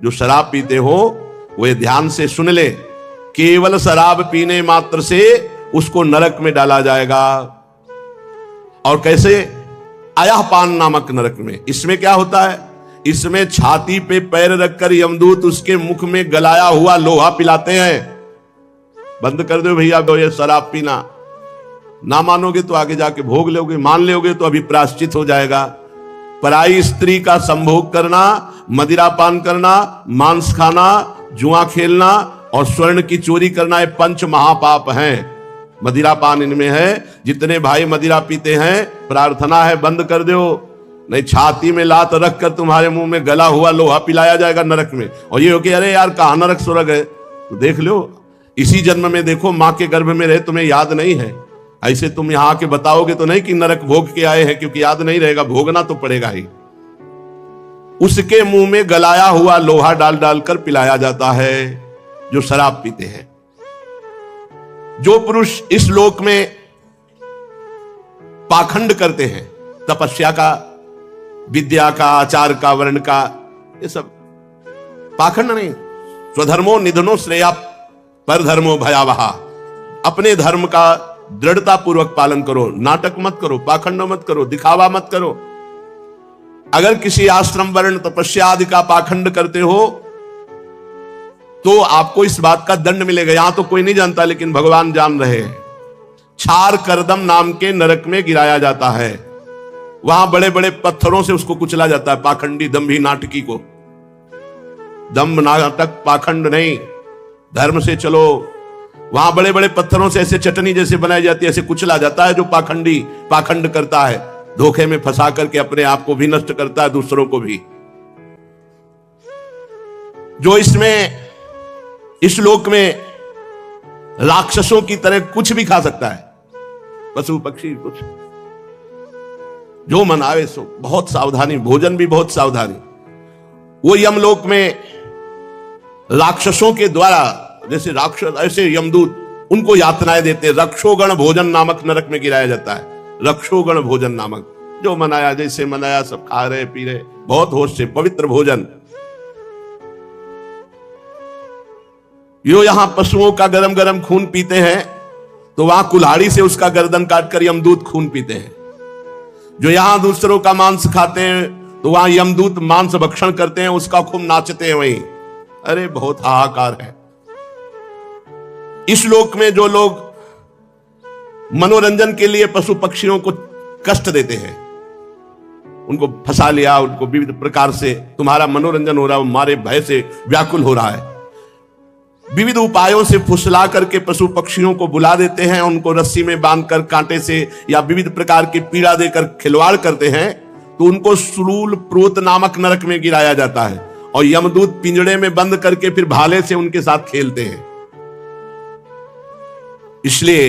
जो शराब पीते हो वे ध्यान से सुन ले, केवल शराब पीने मात्र से उसको नरक में डाला जाएगा। और कैसे? अयहपान नामक नरक में। इसमें क्या होता है? इसमें छाती पे पैर रखकर यमदूत उसके मुख में गलाया हुआ लोहा पिलाते हैं। बंद कर दो भैया ये शराब पीना, ना मानोगे तो आगे जाके भोग लोगे, मान लोगे तो अभी प्रायश्चित हो जाएगा। पराई स्त्री का संभोग करना, मदिरा पान करना, मांस खाना, जुआ खेलना और स्वर्ण की चोरी करना, ये पंच महापाप हैं। मदिरा पान इनमें है। जितने भाई मदिरा पीते हैं, प्रार्थना है बंद कर दो, नहीं छाती में लात रखकर तुम्हारे मुंह में गला हुआ लोहा पिलाया जाएगा नरक में। और ये हो कि अरे यार कहां नरक स्वर्ग है, तो देख लो इसी जन्म में देखो, मां के गर्भ में रहे तुम्हें याद नहीं है। ऐसे तुम यहां के बताओगे तो नहीं कि नरक भोग के आए हैं, क्योंकि याद नहीं रहेगा, भोगना तो पड़ेगा ही। उसके मुंह में गलाया हुआ लोहा डाल डालकर पिलाया जाता है जो शराब पीते हैं। जो पुरुष इस लोक में पाखंड करते हैं, तपस्या का, विद्या का, आचार का, वर्ण का, ये सब पाखंड नहीं। स्वधर्मो निधनो श्रेया परधर्मो भयावहा। अपने धर्म का दृढ़ता पूर्वक पालन करो, नाटक मत करो, पाखंड मत करो, दिखावा मत करो। अगर किसी आश्रम वर्ण तपस्या आदि का पाखंड करते हो तो आपको इस बात का दंड मिलेगा। यहां तो कोई नहीं जानता, लेकिन भगवान जान रहे हैं। छार करदम नाम के नरक में गिराया जाता है। वहां बड़े बड़े पत्थरों से उसको कुचला जाता है, पाखंडी दंभी नाटकी को। दंभ नाटक पाखंड नहीं, धर्म से चलो। वहां बड़े बड़े पत्थरों से ऐसे चटनी जैसे बनाई जाती है, ऐसे कुचला जाता है जो पाखंडी पाखंड करता है, धोखे में फंसा करके अपने आप को भी नष्ट करता है, दूसरों को भी। जो इसमें इस लोक में राक्षसों की तरह कुछ भी खा सकता है, पशु पक्षी कुछ जो मन आवे सो, बहुत सावधानी, भोजन भी बहुत सावधानी। वो यमलोक में राक्षसों के द्वारा, जैसे राक्षस ऐसे यमदूत उनको यातनाएं देते। रक्षोगण भोजन नामक नरक में गिराया जाता है। रक्षोगण भोजन नामक, जो मनाया जैसे मनाया सब खा रहे पी रहे, बहुत होश से पवित्र भोजन। यो यहां पशुओं का गरम गरम खून पीते हैं तो वहां कुल्हाड़ी से उसका गर्दन काटकर यमदूत खून पीते हैं। जो यहां दूसरों का मांस खाते हैं तो वहां यमदूत मांस भक्षण करते हैं, उसका खूब नाचते हैं वहीं। अरे बहुत हाहाकार है। इस लोक में जो लोग मनोरंजन के लिए पशु पक्षियों को कष्ट देते हैं, उनको फंसा लिया, उनको विविध प्रकार से तुम्हारा मनोरंजन हो रहा है, हमारे भय से व्याकुल हो रहा है, विविध उपायों से फुसला करके पशु पक्षियों को बुला देते हैं, उनको रस्सी में बांधकर कांटे से या विविध प्रकार की पीड़ा देकर खिलवाड़ करते हैं, तो उनको सुलूल प्रोत नामक नरक में गिराया जाता है। और यमदूत पिंजड़े में बंद करके फिर भाले से उनके साथ खेलते हैं। इसलिए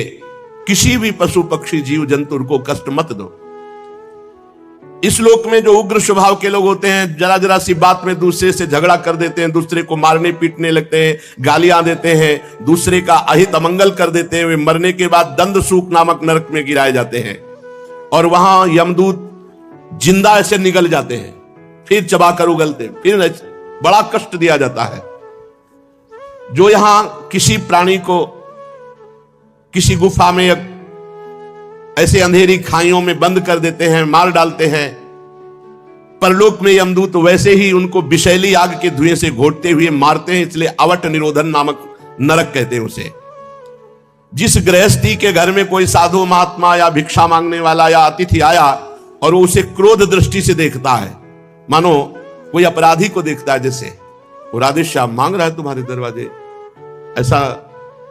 किसी भी पशु पक्षी जीव जंतु को कष्ट मत दो। इस लोक में जो उग्र स्वभाव के लोग होते हैं, जरा जरा सी बात में दूसरे से झगड़ा कर देते हैं, दूसरे को मारने पीटने लगते हैं, गालियां देते हैं, दूसरे का अहित अमंगल कर देते हैं, वे मरने के बाद दंड सूक नामक नरक में गिराए जाते हैं। और वहां यमदूत जिंदा ऐसे निगल जाते हैं, फिर चबाकर उगलते हैं, फिर बड़ा कष्ट दिया जाता है। जो यहां किसी प्राणी को किसी गुफा में ऐसे अंधेरी खाइयों में बंद कर देते हैं, मार डालते हैं, परलोक में यमदूत वैसे ही उनको विषैली आग के धुएं से घोटते हुए मारते हैं। इसलिए अवट निरोधन नामक नरक कहते हैं उसे। जिस गृहस्थी के घर में कोई साधु महात्मा या भिक्षा मांगने वाला या अतिथि आया और वो उसे क्रोध दृष्टि से देखता है, मानो कोई अपराधी को देखता है, जैसे वो राधे श्याम मांग रहा है तुम्हारे दरवाजे, ऐसा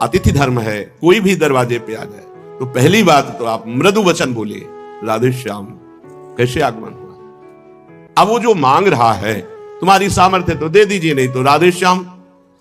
अतिथि धर्म है। कोई भी दरवाजे पे आ जाए तो पहली बात तो आप मृदु वचन बोलिए, राधे श्याम कैसे आगमन हुआ। अब वो जो मांग रहा है, तुम्हारी सामर्थ्य तो दे दीजिए, नहीं तो राधे श्याम।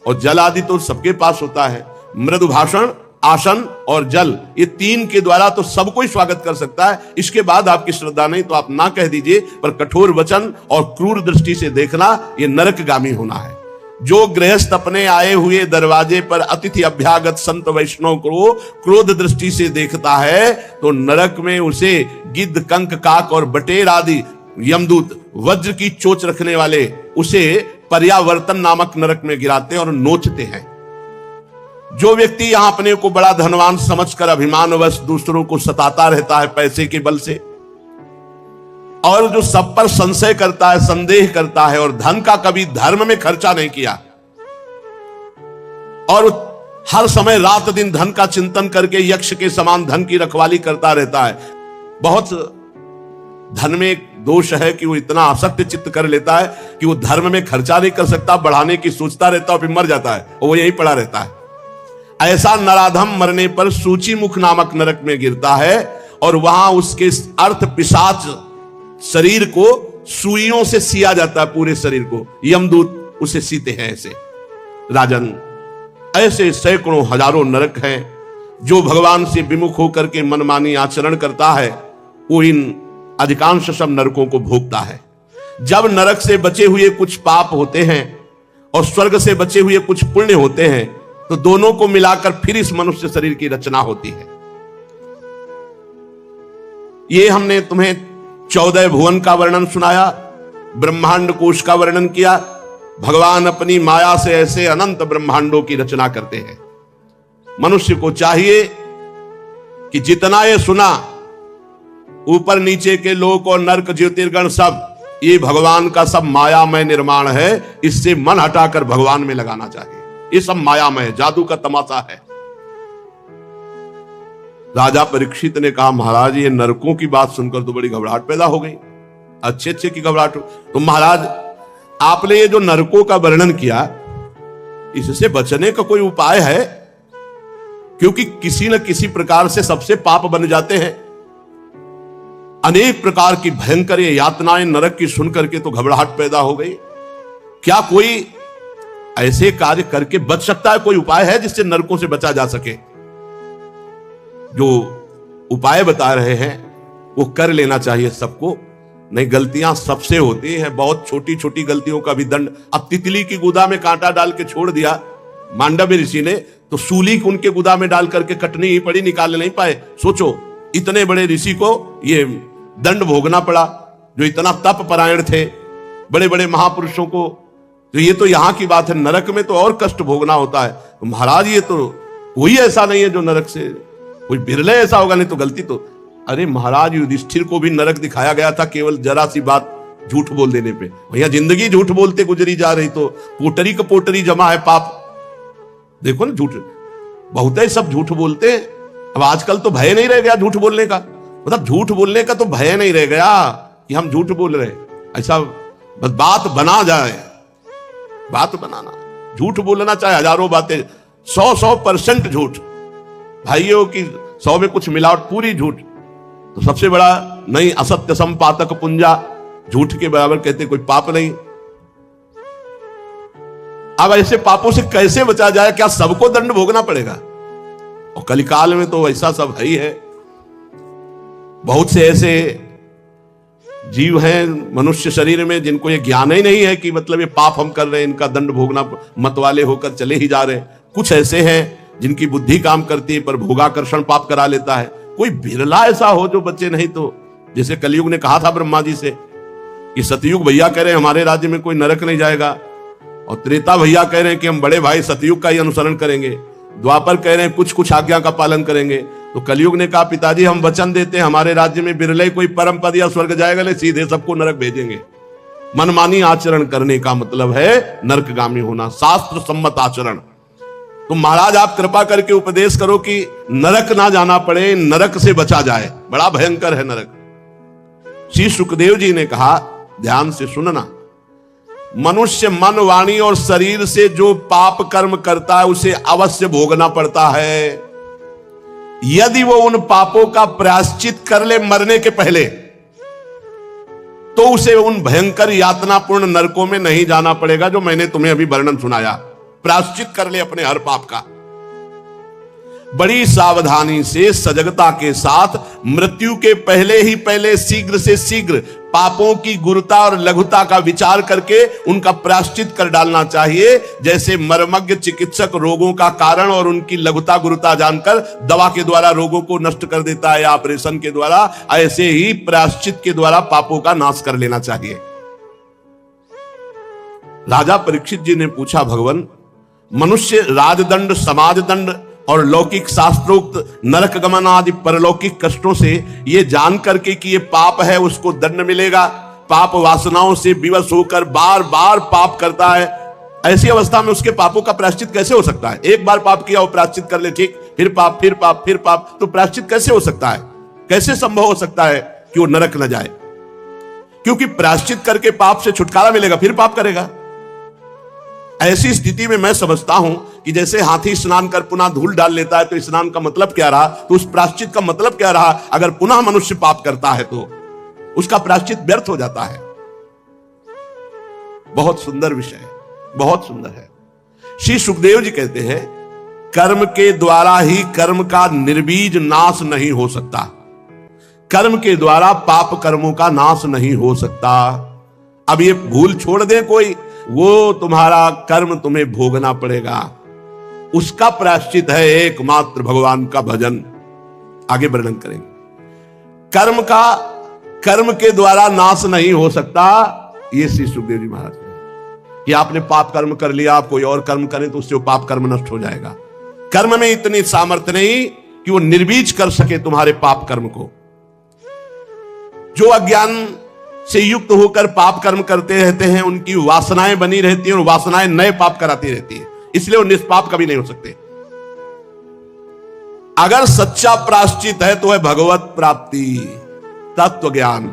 और जल आदि तो सबके पास होता है। मृदु भाषण, आसन और जल, ये तीन के द्वारा तो सब कोई स्वागत कर सकता है। इसके बाद आपकी श्रद्धा नहीं तो आप ना कह दीजिए, पर कठोर वचन और क्रूर दृष्टि से देखना, ये नरकगामी होना है। जो गृहस्थ अपने आए हुए दरवाजे पर अतिथि अभ्यागत संत वैष्णव को क्रोध दृष्टि से देखता है तो नरक में उसे गिद्ध, कंक, काक और बटेर आदि यमदूत, वज्र की चोंच रखने वाले उसे पर्यावर्तन नामक नरक में गिराते हैं और नोचते हैं। जो व्यक्ति यहां अपने को बड़ा धनवान समझकर अभिमानवश दूसरों को सताता रहता है पैसे के बल से, और जो सब पर संशय करता है, संदेह करता है, और धन का कभी धर्म में खर्चा नहीं किया, और हर समय रात दिन धन का चिंतन करके यक्ष के समान धन की रखवाली करता रहता है। बहुत धन में एक दोष है कि वो इतना आसक्त चित्त कर लेता है कि वो धर्म में खर्चा नहीं कर सकता, बढ़ाने की सोचता रहता है और फिर मर जाता है, और वो यही पड़ा रहता है। ऐसा नराधम मरने पर सूची मुख नामक नरक में गिरता है, और वहां उसके अर्थ पिशाच शरीर को सुइयों से सिया जाता है, पूरे शरीर को यमदूत उसे सीते हैं। ऐसे राजन, ऐसे सैकड़ों हजारों नरक हैं। जो भगवान से विमुख होकर के मनमानी आचरण करता है वो इन अधिकांश सब नरकों को भोगता है। जब नरक से बचे हुए कुछ पाप होते हैं और स्वर्ग से बचे हुए कुछ पुण्य होते हैं, तो दोनों को मिलाकर फिर इस मनुष्य शरीर की रचना होती है। ये हमने तुम्हें 14 भुवन का वर्णन सुनाया, ब्रह्मांड कोश का वर्णन किया। भगवान अपनी माया से ऐसे अनंत ब्रह्मांडों की रचना करते हैं। मनुष्य को चाहिए कि जितना ये सुना, ऊपर नीचे के लोक और नरक ज्योतिर्गण सब, ये भगवान का सब मायामय निर्माण है। इससे मन हटाकर भगवान में लगाना चाहिए। ये सब मायामय जादू का तमाशा है। राजा परीक्षित ने कहा, महाराज ये नरकों की बात सुनकर तो बड़ी घबराहट पैदा हो गई। अच्छे अच्छे की घबराहट हो तो महाराज आपने ये जो नरकों का वर्णन किया, इससे बचने का कोई उपाय है? क्योंकि किसी न किसी प्रकार से सबसे पाप बन जाते हैं। अनेक प्रकार की भयंकर यातनाएं नरक की सुनकर के तो घबराहट पैदा हो गई। क्या कोई ऐसे कार्य करके बच सकता है? कोई उपाय है जिससे नरकों से बचा जा सके? जो उपाय बता रहे हैं वो कर लेना चाहिए सबको। नहीं, गलतियां सबसे होती हैं। बहुत छोटी छोटी गलतियों का भी दंड। अब तितली की गुदा में कांटा डाल के छोड़ दिया मांडव्य ऋषि ने, तो सूली उनके गुदा में डाल करके कटनी ही पड़ी, निकाल नहीं पाए। सोचो, इतने बड़े ऋषि को ये दंड भोगना पड़ा, जो इतना तप परायण थे, बड़े बड़े महापुरुषों को। तो ये तो यहां की बात है, नरक में तो और कष्ट भोगना होता है। तो महाराज ये तो कोई ऐसा नहीं है जो नरक से, कोई बिरले ऐसा होगा, नहीं तो गलती तो। अरे महाराज, युधिष्ठिर को भी नरक दिखाया गया था केवल जरा सी बात झूठ बोल देने पे। भैया जिंदगी झूठ बोलते गुजरी जा रही, तो पोटरी का पोटरी जमा है पाप। देखो ना, झूठ बहुत है, सब झूठ बोलते हैं। अब आजकल तो भय नहीं रह गया झूठ बोलने का, मतलब झूठ बोलने का तो भय नहीं रह गया कि हम झूठ बोल रहे। ऐसा बस बात बना जाए, बात बनाना, झूठ बोलना चाहे हजारों बातें, 100% झूठ भाइयों की, 100 में कुछ मिलावट, पूरी झूठ। तो सबसे बड़ा नहीं, असत्य संपातक पुंजा, झूठ के बराबर कहते कोई पाप नहीं। अब ऐसे पापों से कैसे बचा जाए? क्या सबको दंड भोगना पड़ेगा? और कलिकाल में तो ऐसा सब है ही है। बहुत से ऐसे जीव हैं मनुष्य शरीर में जिनको ये ज्ञान ही नहीं है कि मतलब ये पाप हम कर रहे हैं, इनका दंड भोगना, मतवाले होकर चले ही जा रहे हैं। कुछ ऐसे हैं जिनकी बुद्धि काम करती है पर भोगाकर्षण पाप करा लेता है। कोई बिरला ऐसा हो जो बच्चे, नहीं तो जैसे कलयुग ने कहा था ब्रह्मा जी से कि सतयुग भैया कह रहे हैं हमारे राज्य में कोई नरक नहीं जाएगा, और त्रेता भैया कह रहे हैं कि हम बड़े भाई सतयुग का ही अनुसरण करेंगे, द्वापर कह रहे हैं कुछ कुछ आज्ञा का पालन करेंगे। तो कलयुग ने कहा, पिताजी हम वचन देते हैं हमारे राज्य में बिरले कोई परम पद या स्वर्ग जाएगा, नहीं सीधे सबको नरक भेजेंगे। मनमानी आचरण करने का मतलब है नरकगामी होना, शास्त्र सम्मत आचरण। तो महाराज आप कृपा करके उपदेश करो कि नरक ना जाना पड़े, नरक से बचा जाए। बड़ा भयंकर है नरक। श्री सुखदेव जी ने कहा, ध्यान से सुनना, मनुष्य मन, वाणी और शरीर से जो पाप कर्म करता है उसे अवश्य भोगना पड़ता है। यदि वो उन पापों का प्रायश्चित कर ले मरने के पहले, तो उसे उन भयंकर यातनापूर्ण नरकों में नहीं जाना पड़ेगा जो मैंने तुम्हें अभी वर्णन सुनाया। प्रायश्चित कर ले अपने हर पाप का। बड़ी सावधानी से, सजगता के साथ, मृत्यु के पहले ही पहले शीघ्र से शीघ्र पापों की गुरुता और लघुता का विचार करके उनका प्रायश्चित कर डालना चाहिए। जैसे मर्मज्ञ चिकित्सक रोगों का कारण और उनकी लघुता गुरुता जानकर दवा के द्वारा रोगों को नष्ट कर देता है या ऑपरेशन के द्वारा, ऐसे ही प्रायश्चित के द्वारा पापों का नाश कर लेना चाहिए। राजा परीक्षित जी ने पूछा, भगवान, मनुष्य राजदंड, समाज दंड और लौकिक शास्त्रोक्त नरक गमन आदि परलौकिक कष्टों से ये जान करके कि ये पाप है उसको दंड मिलेगा, पाप वासनाओं से विवश होकर बार बार पाप करता है, ऐसी अवस्था में उसके पापों का प्रायश्चित कैसे हो सकता है? एक बार पाप किया वो प्रायश्चित कर ले, ठीक, फिर पाप, फिर पाप, फिर पाप, तो प्रायश्चित कैसे हो सकता है? कैसे संभव हो सकता है कि वो नरक न जाए? क्योंकि प्रायश्चित करके पाप से छुटकारा मिलेगा, फिर पाप करेगा। ऐसी स्थिति में मैं समझता हूं कि जैसे हाथी स्नान कर पुनः धूल डाल लेता है, तो स्नान का मतलब क्या रहा, तो उस प्रायश्चित का मतलब क्या रहा? अगर पुनः मनुष्य पाप करता है तो उसका प्रायश्चित व्यर्थ हो जाता है। बहुत सुंदर विषय है, बहुत सुंदर है। श्री सुखदेव जी कहते हैं, कर्म के द्वारा ही कर्म का निर्बीज नाश नहीं हो सकता। कर्म के द्वारा पाप कर्मों का नाश नहीं हो सकता। अब ये भूल छोड़ दे कोई, वो तुम्हारा कर्म तुम्हें भोगना पड़ेगा, उसका प्रायश्चित है एकमात्र भगवान का भजन। आगे वर्णन करेंगे। कर्म का कर्म के द्वारा नाश नहीं हो सकता, ये श्री सुखदेव जी महाराज कि आपने पाप कर्म कर लिया, आप कोई और कर्म करें तो उससे वो पाप कर्म नष्ट हो जाएगा। कर्म में इतनी सामर्थ्य नहीं कि वो निर्बीज कर सके तुम्हारे पाप कर्म को। जो अज्ञान से युक्त होकर पाप कर्म करते रहते हैं, उनकी वासनाएं बनी रहती हैं और वासनाएं नए पाप कराती रहती हैं, इसलिए वो निष्पाप कभी नहीं हो सकते। अगर सच्चा प्रायश्चित है तो है भगवत प्राप्ति, तत्व ज्ञान।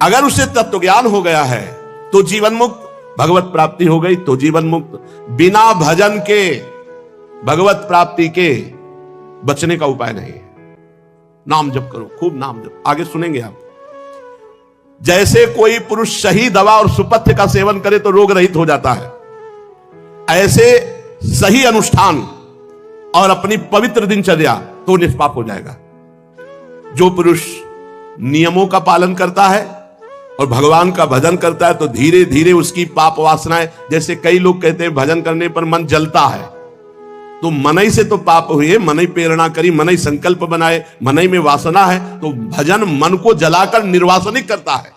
अगर उसे तत्व ज्ञान हो गया है तो जीवन मुक्त, भगवत प्राप्ति हो गई तो जीवन मुक्त। बिना भजन के भगवत प्राप्ति के बचने का उपाय नहीं है। नाम जप करो, खूब नाम जप। आगे सुनेंगे आप। जैसे कोई पुरुष सही दवा और सुपथ्य का सेवन करे तो रोग रहित हो जाता है, ऐसे सही अनुष्ठान और अपनी पवित्र दिनचर्या तो निष्पाप हो जाएगा। जो पुरुष नियमों का पालन करता है और भगवान का भजन करता है तो धीरे धीरे उसकी पाप वासनाएं, जैसे कई लोग कहते हैं भजन करने पर मन जलता है, तो मनई से तो पाप हुए, मनई प्रेरणा करी, मनई संकल्प बनाए, मनई में वासना है, तो भजन मन को जलाकर निर्वासनिक करता है।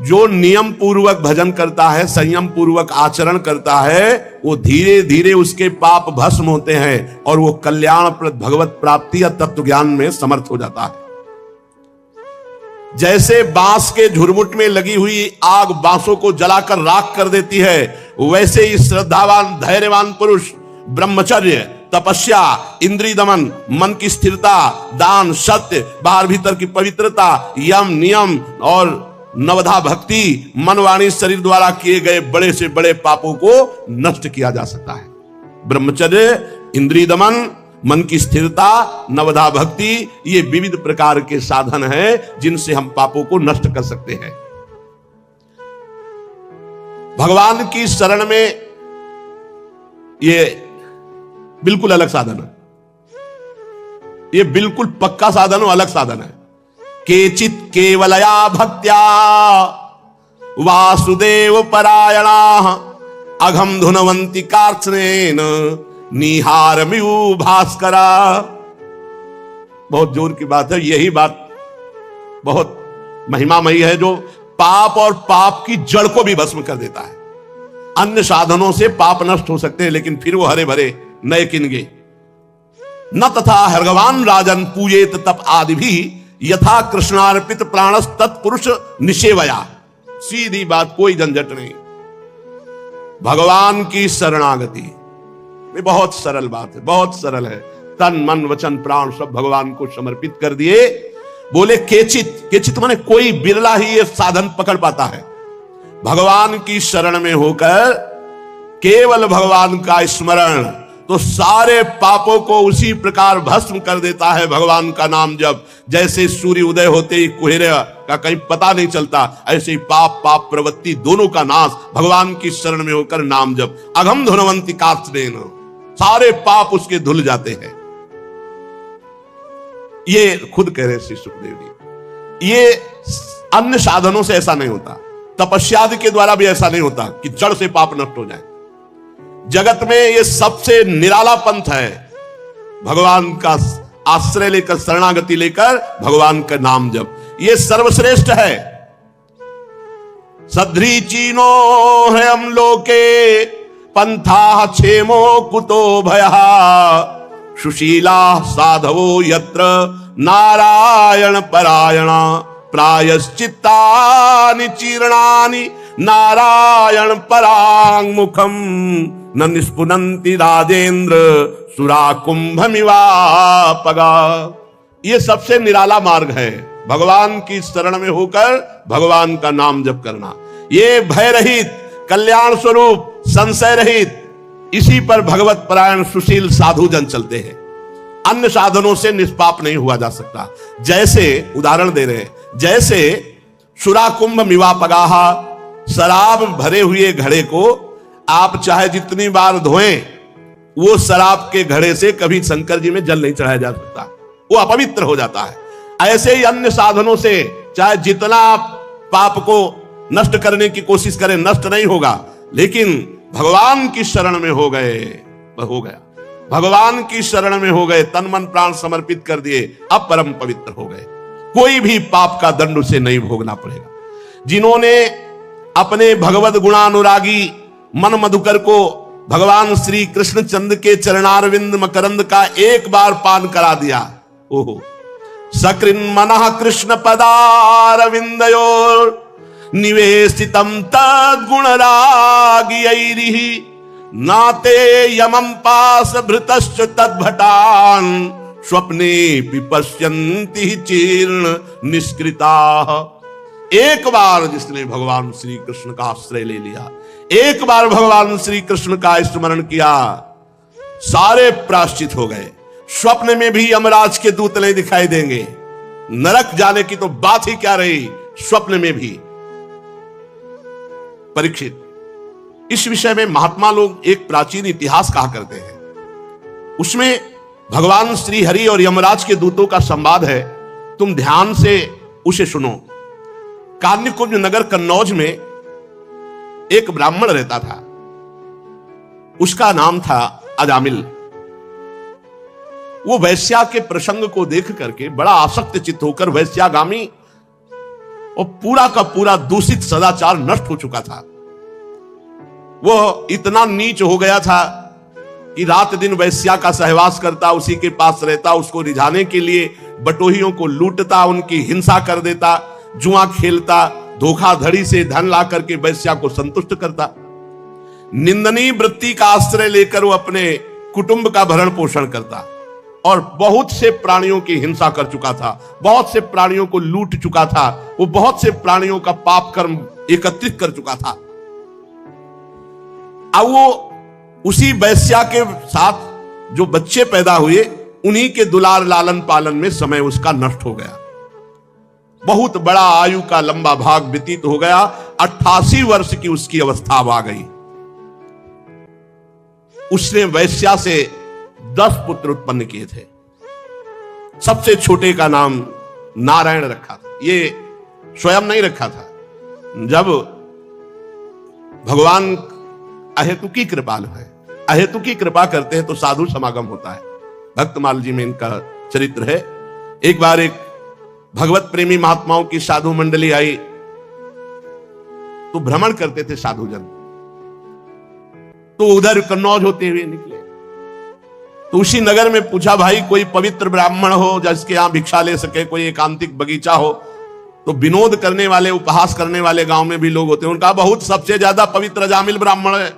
जो नियम पूर्वक भजन करता है, संयम पूर्वक आचरण करता है, वो धीरे धीरे उसके पाप भस्म होते हैं और वो कल्याणप्रद भगवत प्राप्ति या तत्व ज्ञान में समर्थ हो जाता है। जैसे बांस के झुरमुट में लगी हुई आग बांसों को जलाकर राख कर देती है, वैसे ही श्रद्धावान धैर्यवान पुरुष ब्रह्मचर्य, तपस्या, इंद्रिय दमन, मन की स्थिरता, दान, सत्य, बाहर भीतर की पवित्रता, यम नियम और नवधा भक्ति, मन वाणी शरीर द्वारा किए गए बड़े से बड़े पापों को नष्ट किया जा सकता है। ब्रह्मचर्य, इंद्रिय दमन, मन की स्थिरता, नवधा भक्ति, ये विविध प्रकार के साधन हैं जिनसे हम पापों को नष्ट कर सकते हैं। भगवान की शरण में ये बिल्कुल अलग साधन है, ये बिल्कुल पक्का साधन और अलग साधन है। केचित केवलया भक्त्या वासुदेव परायणा अघम धुनवंती कार्चनेन निहारमिउ भास्करा। बहुत जोर की बात है, यही बात बहुत महिमामयी है, जो पाप और पाप की जड़ को भी भस्म कर देता है। अन्य साधनों से पाप नष्ट हो सकते हैं, लेकिन फिर वो हरे भरे नए किनगे। न तथा भगवान राजन पूजेत तप आदि भी यथा कृष्णार्पित प्राणस तत्पुरुष निषेवया। सीधी बात, कोई झंझट नहीं। भगवान की शरणागति में बहुत सरल बात है, बहुत सरल है। तन मन वचन प्राण सब भगवान को समर्पित कर दिए। बोले केचित, केचित माने कोई बिरला ही ये साधन पकड़ पाता है। भगवान की शरण में होकर केवल भगवान का स्मरण तो सारे पापों को उसी प्रकार भस्म कर देता है भगवान का नाम जब। जैसे सूर्य उदय होते ही कुहेरे का कहीं पता नहीं चलता, ऐसे ही पाप पाप प्रवृत्ति दोनों का नाश भगवान की शरण में होकर नाम जब। अघम धुनवंती कात्स्नेन, सारे पाप उसके धुल जाते हैं। ये खुद कह रहे श्री सुखदेव जी। ये अन्य साधनों से ऐसा नहीं होता, तपस्यादि के द्वारा भी ऐसा नहीं होता कि जड़ से पाप नष्ट हो जाए। जगत में ये सबसे निराला पंथ है, भगवान का आश्रय लेकर, शरणागति लेकर भगवान का नाम जप, ये सर्वश्रेष्ठ है। सध्री चीनो ह्रयम लोके पंथा क्षेमो कुतो भयः सुशीला साधवो यत्र नारायण परायणा प्रायश्चित्तानि चीर्णानि नारायण परांगमुखम न निष्पुनन्ति राजेंद्र सुरा कुंभमिवापगा। ये सबसे निराला मार्ग है, भगवान की शरण में होकर भगवान का नाम जप करना। ये भय रहित, कल्याण स्वरूप, संशय रहित, इसी पर भगवत परायण सुशील साधु जन चलते हैं। अन्य साधनों से निष्पाप नहीं हुआ जा सकता। जैसे उदाहरण दे रहे हैं, जैसे सुरा कुंभ मिवापगाहा, शराब भरे हुए घड़े को आप चाहे जितनी बार धोएं, वो शराब के घड़े से कभी शंकर जी में जल नहीं चढ़ाया जा सकता, वो अपवित्र हो जाता है। ऐसे ही अन्य साधनों से चाहे जितना आप पाप को नष्ट करने की कोशिश करें, नष्ट नहीं होगा। लेकिन भगवान की शरण में हो गए, हो गया, भगवान की शरण में हो गए, तन मन प्राण समर्पित कर दिए, अब परम पवित्र हो गए। कोई भी पाप का दंड उसे नहीं भोगना पड़ेगा। जिन्होंने अपने भगवत गुणानुरागी मन मधुकर को भगवान श्री कृष्ण चंद्र के चरणारविंद मकरंद का एक बार पान करा दिया, ओहो, सकृन मनः कृष्ण पदारविंदयोर निवेशितम तद्गुण रागियैरिहि नाते यमं पास भृतश्च तद्भटान स्वप्ने विपश्यन्ति चीर्ण निष्कृताः। एक बार जिसने भगवान श्री कृष्ण का आश्रय ले लिया, एक बार भगवान श्री कृष्ण का स्मरण किया, सारे प्रायश्चित हो गए। स्वप्न में भी यमराज के दूत नहीं दिखाई देंगे, नरक जाने की तो बात ही क्या रही, स्वप्न में भी। परीक्षित, इस विषय में महात्मा लोग एक प्राचीन इतिहास कहा करते हैं, उसमें भगवान श्री हरि और यमराज के दूतों का संवाद है। तुम ध्यान से उसे सुनो। कान्यकुब्ज नगर कन्नौज में एक ब्राह्मण रहता था, उसका नाम था अजामिल। वो वैश्या के प्रसंग को देख करके बड़ा आसक्त चित्त होकर वैश्यागामी और पूरा का पूरा दूषित सदाचार नष्ट हो चुका था। वो इतना नीच हो गया था कि रात दिन वैश्या का सहवास करता, उसी के पास रहता, उसको रिझाने के लिए बटोहियों को लूटता, उनकी हिंसा कर देता, जुआ खेलता, धोखाधड़ी से धन ला करके वैश्या को संतुष्ट करता। निंदनीय वृत्ति का आश्रय लेकर वो अपने कुटुंब का भरण पोषण करता और बहुत से प्राणियों की हिंसा कर चुका था, बहुत से प्राणियों को लूट चुका था, वो बहुत से प्राणियों का पाप कर्म एकत्रित कर चुका था। अब वो उसी वैश्या के साथ जो बच्चे पैदा हुए, उन्हीं के दुलार लालन पालन में समय उसका नष्ट हो गया। बहुत बड़ा आयु का लंबा भाग व्यतीत हो गया। 88 वर्ष की उसकी अवस्था आ गई। उसने वैश्या से 10 पुत्र उत्पन्न किए थे। सबसे छोटे का नाम नारायण रखा था। ये स्वयं नहीं रखा था, जब भगवान अहेतुकी कृपालु है, अहेतुकी कृपा करते हैं तो साधु समागम होता है। भक्तमाल जी में इनका चरित्र है। एक बार एक भगवत प्रेमी महात्माओं की साधु मंडली आई, तो भ्रमण करते थे साधु जन, तो उधर कन्नौज होते हुए निकले। तो उसी नगर में पूछा, भाई कोई पवित्र ब्राह्मण हो जिसके यहां भिक्षा ले सके, कोई एकांतिक बगीचा हो। तो विनोद करने वाले, उपहास करने वाले गांव में भी लोग होते हैं। उनका बहुत सबसे ज्यादा पवित्र अजामिल ब्राह्मण है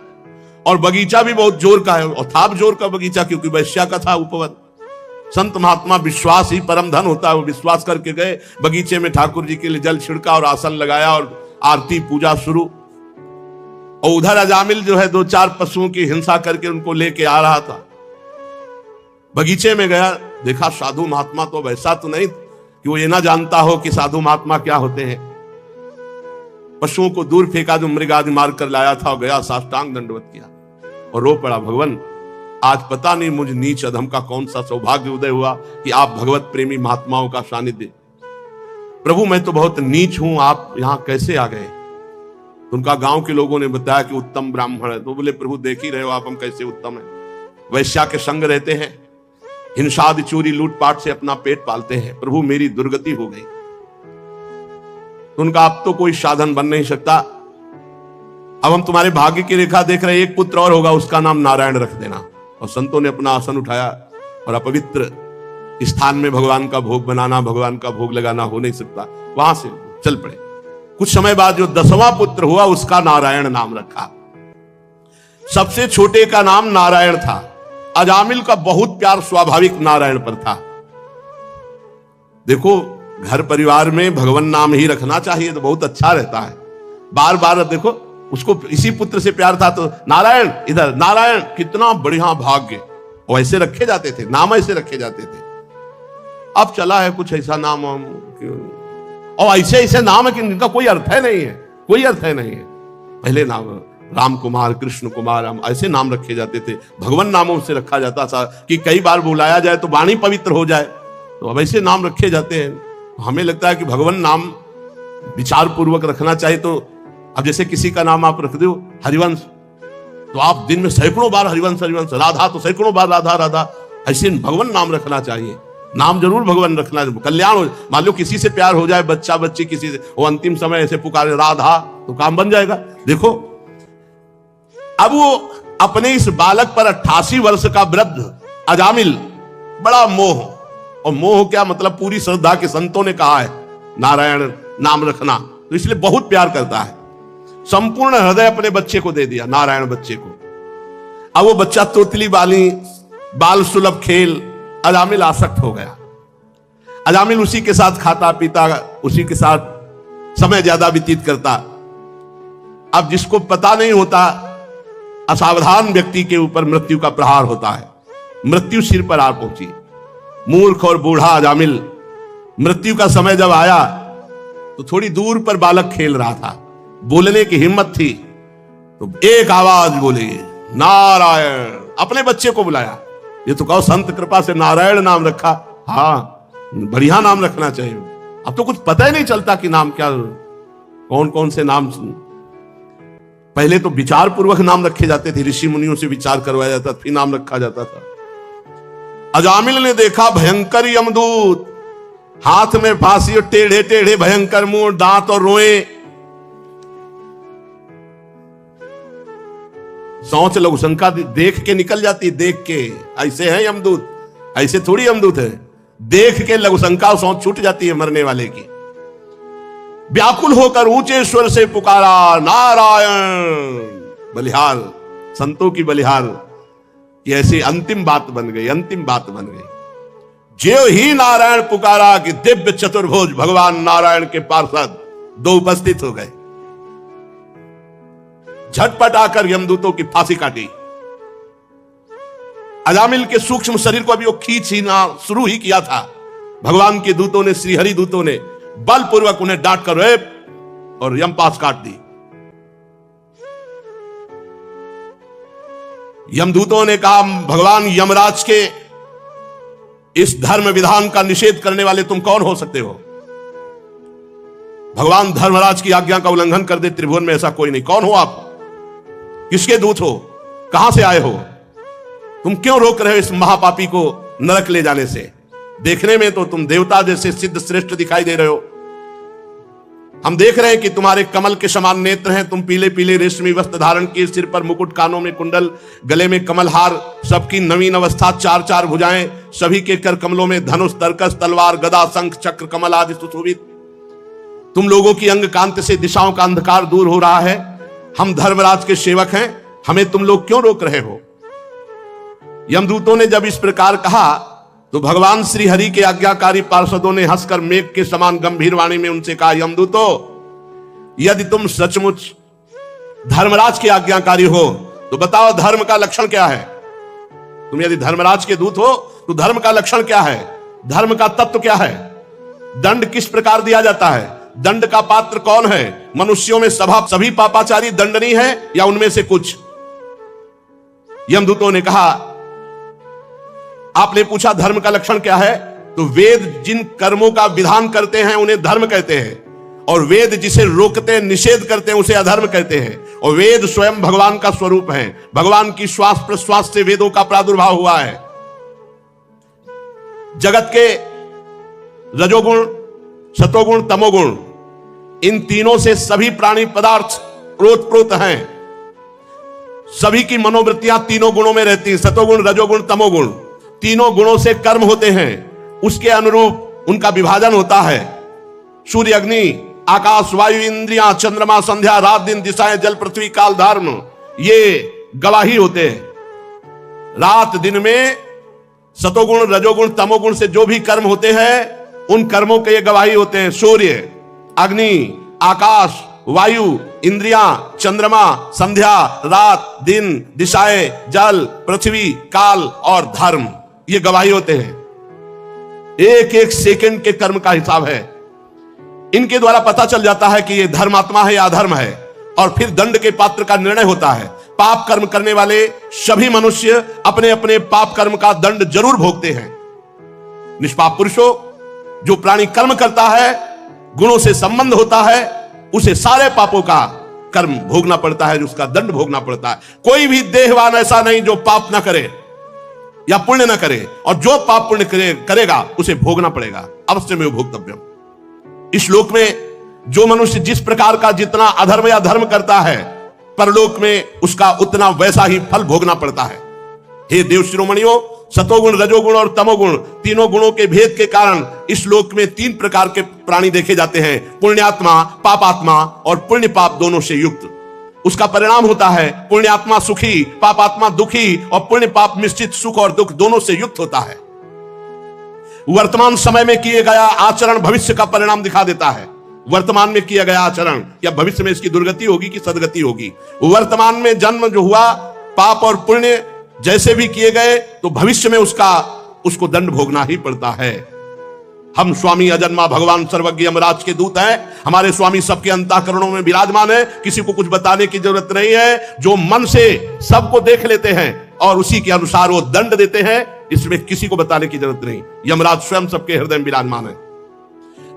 और बगीचा भी बहुत जोर का है, और था जोर का बगीचा क्योंकि वैश्या का था उपवन। संत महात्मा, विश्वास ही परम धन होता है। वो विश्वास करके गए, बगीचे में ठाकुर जी के लिए जल छिड़का और आसन लगाया और आरती पूजा शुरू। और उधर अजामिल जो है 2-4 पशुओं की हिंसा करके उनको लेके आ रहा था। बगीचे में गया, देखा साधु महात्मा तो वैसा तो नहीं कि वो ये ना जानता हो कि साधु महात्मा क्या होते हैं। पशुओं को दूर फेंका जो मृग आदि मार कर लाया था, और गया साष्टांग दंडवत किया और रो पड़ा, भगवान आज पता नहीं मुझ नीच अधम का कौन सा सौभाग्य उदय हुआ कि आप भगवत प्रेमी महात्माओं का सानिध्य। प्रभु मैं तो बहुत नीच हूं, आप यहां कैसे आ गए? तो उनका गांव के लोगों ने बताया कि उत्तम ब्राह्मण है। तो बोले, प्रभु देख ही रहे हो आप हम कैसे उत्तम है। वैश्या के संग रहते हैं, हिंसादि चोरी लूटपाट से अपना पेट पालते हैं। प्रभु मेरी दुर्गति हो गई। तो उनका अब तो कोई साधन बन नहीं सकता, अब हम तुम्हारे भाग्य की रेखा देख रहे हैं, एक पुत्र और होगा, उसका नाम नारायण रख देना। और संतों ने अपना आसन उठाया और अपवित्र स्थान में भगवान का भोग बनाना, भगवान का भोग लगाना हो नहीं सकता, वहां से चल पड़े। कुछ समय बाद जो 10वां पुत्र हुआ उसका नारायण नाम रखा। सबसे छोटे का नाम नारायण था। अजामिल का बहुत प्यार स्वाभाविक नारायण पर था। देखो, घर परिवार में भगवान नाम ही रखना चाहिए तो बहुत अच्छा रहता है। बार बार देखो, उसको इसी पुत्र से प्यार था तो नारायण, इधर नारायण, कितना बढ़िया भाग्य। वैसे रखे जाते थे, नाम ऐसे रखे जाते थे। अब चला है कुछ ऐसा नाम, और ऐसे ऐसे नाम है कि इनका कोई अर्थ है नहीं है, कोई अर्थ है नहीं है। पहले नाम राम कुमार, कृष्ण कुमार, ऐसे नाम रखे जाते थे। भगवान नामों से रखा जाता था कि कई बार बुलाया जाए तो वाणी पवित्र हो जाए, तो अब ऐसे नाम रखे जाते हैं। हमें लगता है कि भगवान नाम विचार पूर्वक रखना चाहिए। तो अब जैसे किसी का नाम आप रख दो हरिवंश, तो आप दिन में सैकड़ों बार हरिवंश हरिवंश, राधा तो सैकड़ों बार राधा राधा, ऐसे भगवान नाम रखना चाहिए। नाम जरूर भगवान रखना, कल्याण हो। मान लो किसी से प्यार हो जाए, बच्चा बच्ची किसी से, वो अंतिम समय ऐसे पुकारे राधा, तो काम बन जाएगा। देखो, अब वो अपने इस बालक पर 88 वर्ष का वृद्ध अजामिल, बड़ा मोह, और मोह क्या मतलब, पूरी श्रद्धा के संतों ने कहा है नारायण नाम रखना, तो इसलिए बहुत प्यार करता है। संपूर्ण हृदय अपने बच्चे को दे दिया, नारायण बच्चे को। अब वो बच्चा तोतली बाली, बाल सुलभ खेल, अजामिल आसक्त हो गया। अजामिल उसी के साथ खाता पीता, उसी के साथ समय ज्यादा व्यतीत करता। अब जिसको पता नहीं होता, असावधान व्यक्ति के ऊपर मृत्यु का प्रहार होता है। मृत्यु सिर पर आ पहुंची। मूर्ख और बूढ़ा अजामिल, मृत्यु का समय जब आया तो थोड़ी दूर पर बालक खेल रहा था, बोलने की हिम्मत थी तो एक आवाज बोली, नारायण। अपने बच्चे को बुलाया। ये तो कहो संत कृपा से नारायण नाम रखा, हाँ बढ़िया नाम रखना चाहिए। अब तो कुछ पता ही नहीं चलता कि नाम क्या, कौन कौन से नाम। पहले तो विचार पूर्वक नाम रखे जाते थे, ऋषि मुनियों से विचार करवाया जाता, फिर नाम रखा जाता था। अजामिल ने देखा भयंकर यमदूत, हाथ में फांसी और टेढ़े टेढ़े भयंकर मुंह, दांत और रोए। सोच लघु शंका देख के निकल जाती, देख के ऐसे है यमदूत, ऐसे थोड़ी यमदूत है। देख के लघु शंका सोच छूट जाती है मरने वाले की। व्याकुल होकर ऊंचे स्वर से पुकारा, नारायण। बलिहार, संतों की बलिहार, ये ऐसी अंतिम बात बन गई, अंतिम बात बन गई। जो ही नारायण पुकारा कि दिव्य चतुर्भुज भगवान नारायण के पार्षद दो उपस्थित हो गए। झटपट आकर यमदूतों की फांसी काटी। अजामिल के सूक्ष्म शरीर को अभी वो खींच ही ना शुरू ही किया था, भगवान के दूतों ने, श्री हरि दूतों ने बलपूर्वक उन्हें डांट कर और यमपास काट दी। यमदूतों ने कहा, भगवान यमराज के इस धर्म विधान का निषेध करने वाले तुम कौन हो सकते हो? भगवान धर्मराज की आज्ञा का उल्लंघन कर दे त्रिभुवन में ऐसा कोई नहीं। कौन हो आप? किसके दूत हो? कहां से आए हो? तुम क्यों रोक रहे हो इस महापापी को नरक ले जाने से? देखने में तो तुम देवता जैसे सिद्ध श्रेष्ठ दिखाई दे रहे हो। हम देख रहे हैं कि तुम्हारे कमल के समान नेत्र हैं, तुम पीले पीले रेशमी वस्त्र धारण किए, सिर पर मुकुट, कानों में कुंडल, गले में कमल हार, सबकी नवीन अवस्था, चार चार भुजाएं, सभी के कर कमलों में धनुष, तरकस, तलवार, गदा, शंख, चक्र, कमल आदि सुशोभित। तुम लोगों की अंग कांति से दिशाओं का अंधकार दूर हो रहा है। हम धर्मराज के सेवक हैं, हमें तुम लोग क्यों रोक रहे हो? यमदूतों ने जब इस प्रकार कहा तो भगवान श्री हरि के आज्ञाकारी पार्षदों ने हंसकर मेघ के समान गंभीर वाणी में उनसे कहा, यमदूतों, यदि तुम सचमुच धर्मराज के आज्ञाकारी हो तो बताओ धर्म का लक्षण क्या है? तुम यदि धर्मराज के दूत हो तो धर्म का लक्षण क्या है? धर्म का तत्व क्या है? दंड किस प्रकार दिया जाता है? दंड का पात्र कौन है? मनुष्यों में सभी पापाचारी दंडनीय है या उनमें से कुछ? यमदूतों ने कहा, आपने पूछा धर्म का लक्षण क्या है, तो वेद जिन कर्मों का विधान करते हैं उन्हें धर्म कहते हैं, और वेद जिसे रोकते हैं, निषेध करते हैं, उसे अधर्म कहते हैं। और वेद स्वयं भगवान का स्वरूप है। भगवान की श्वास प्रश्वास से वेदों का प्रादुर्भाव हुआ है। जगत के रजोगुण, सतोगुण, तमोगुण, इन तीनों से सभी प्राणी पदार्थ ओतप्रोत हैं। सभी की मनोवृत्तियां तीनों गुणों में रहती हैं, सतोगुण, रजोगुण, तमोगुण। तीनों गुणों से कर्म होते हैं, उसके अनुरूप उनका विभाजन होता है। सूर्य, अग्नि, आकाश, वायु, इंद्रियां, चंद्रमा, संध्या, रात, दिन, दिशाएं, जल, पृथ्वी, काल, धर्म, ये गवाही होते हैं। रात दिन में सतोगुण, रजोगुण, तमोगुण से जो भी कर्म होते हैं, उन कर्मों के ये गवाही होते हैं। सूर्य, अग्नि, आकाश, वायु, इंद्रियां, चंद्रमा, संध्या, रात, दिन, दिशाएं, जल, पृथ्वी, काल और धर्म, ये गवाही होते हैं। एक एक सेकंड के कर्म का हिसाब है। इनके द्वारा पता चल जाता है कि ये धर्मात्मा है या अधर्म है, और फिर दंड के पात्र का निर्णय होता है। पाप कर्म करने वाले सभी मनुष्य अपने अपने पाप कर्म का दंड जरूर भोगते हैं। निष्पाप पुरुषों, जो प्राणी कर्म करता है, गुणों से संबंध होता है, उसे सारे पापों का कर्म भोगना पड़ता है, उसका दंड भोगना पड़ता है। कोई भी देहवान ऐसा नहीं जो पाप ना करे या पुण्य ना करे, और जो पाप पुण्य करेगा उसे भोगना पड़ेगा, अवश्य में भोक्तव्यम। इस श्लोक में जो मनुष्य जिस प्रकार का जितना अधर्म या धर्म करता है, परलोक में उसका उतना वैसा ही फल भोगना पड़ता है। हे देव शिरोमणियों, सतोगुण, रजोगुण और तमोगुण, तीनों गुणों के भेद के कारण इस श्लोक में 3 प्रकार के प्राणी देखे जाते हैं। पुण्यात्मा, पापात्मा और पुण्य पाप दोनों से युक्त। उसका परिणाम होता है पुण्यात्मा सुखी, पापात्मा दुखी, और पुण्य पाप मिश्रित सुख और दुख दोनों से युक्त होता है। वर्तमान समय में किए गया आचरण भविष्य का परिणाम दिखा देता है। वर्तमान में किया गया आचरण या भविष्य में इसकी दुर्गति होगी कि सदगति होगी। वर्तमान में जन्म जो हुआ, पाप और पुण्य जैसे भी किए गए, तो भविष्य में उसको दंड भोगना ही पड़ता है। हम स्वामी अजन्मा भगवान सर्वज्ञ यमराज के दूत हैं। हमारे स्वामी सबके अंतःकरणों में विराजमान है, किसी को कुछ बताने की जरूरत नहीं है। जो मन से सबको देख लेते हैं और उसी के अनुसार वो दंड देते हैं, इसमें किसी को बताने की जरूरत नहीं। यमराज स्वयं सबके हृदय में विराजमान है।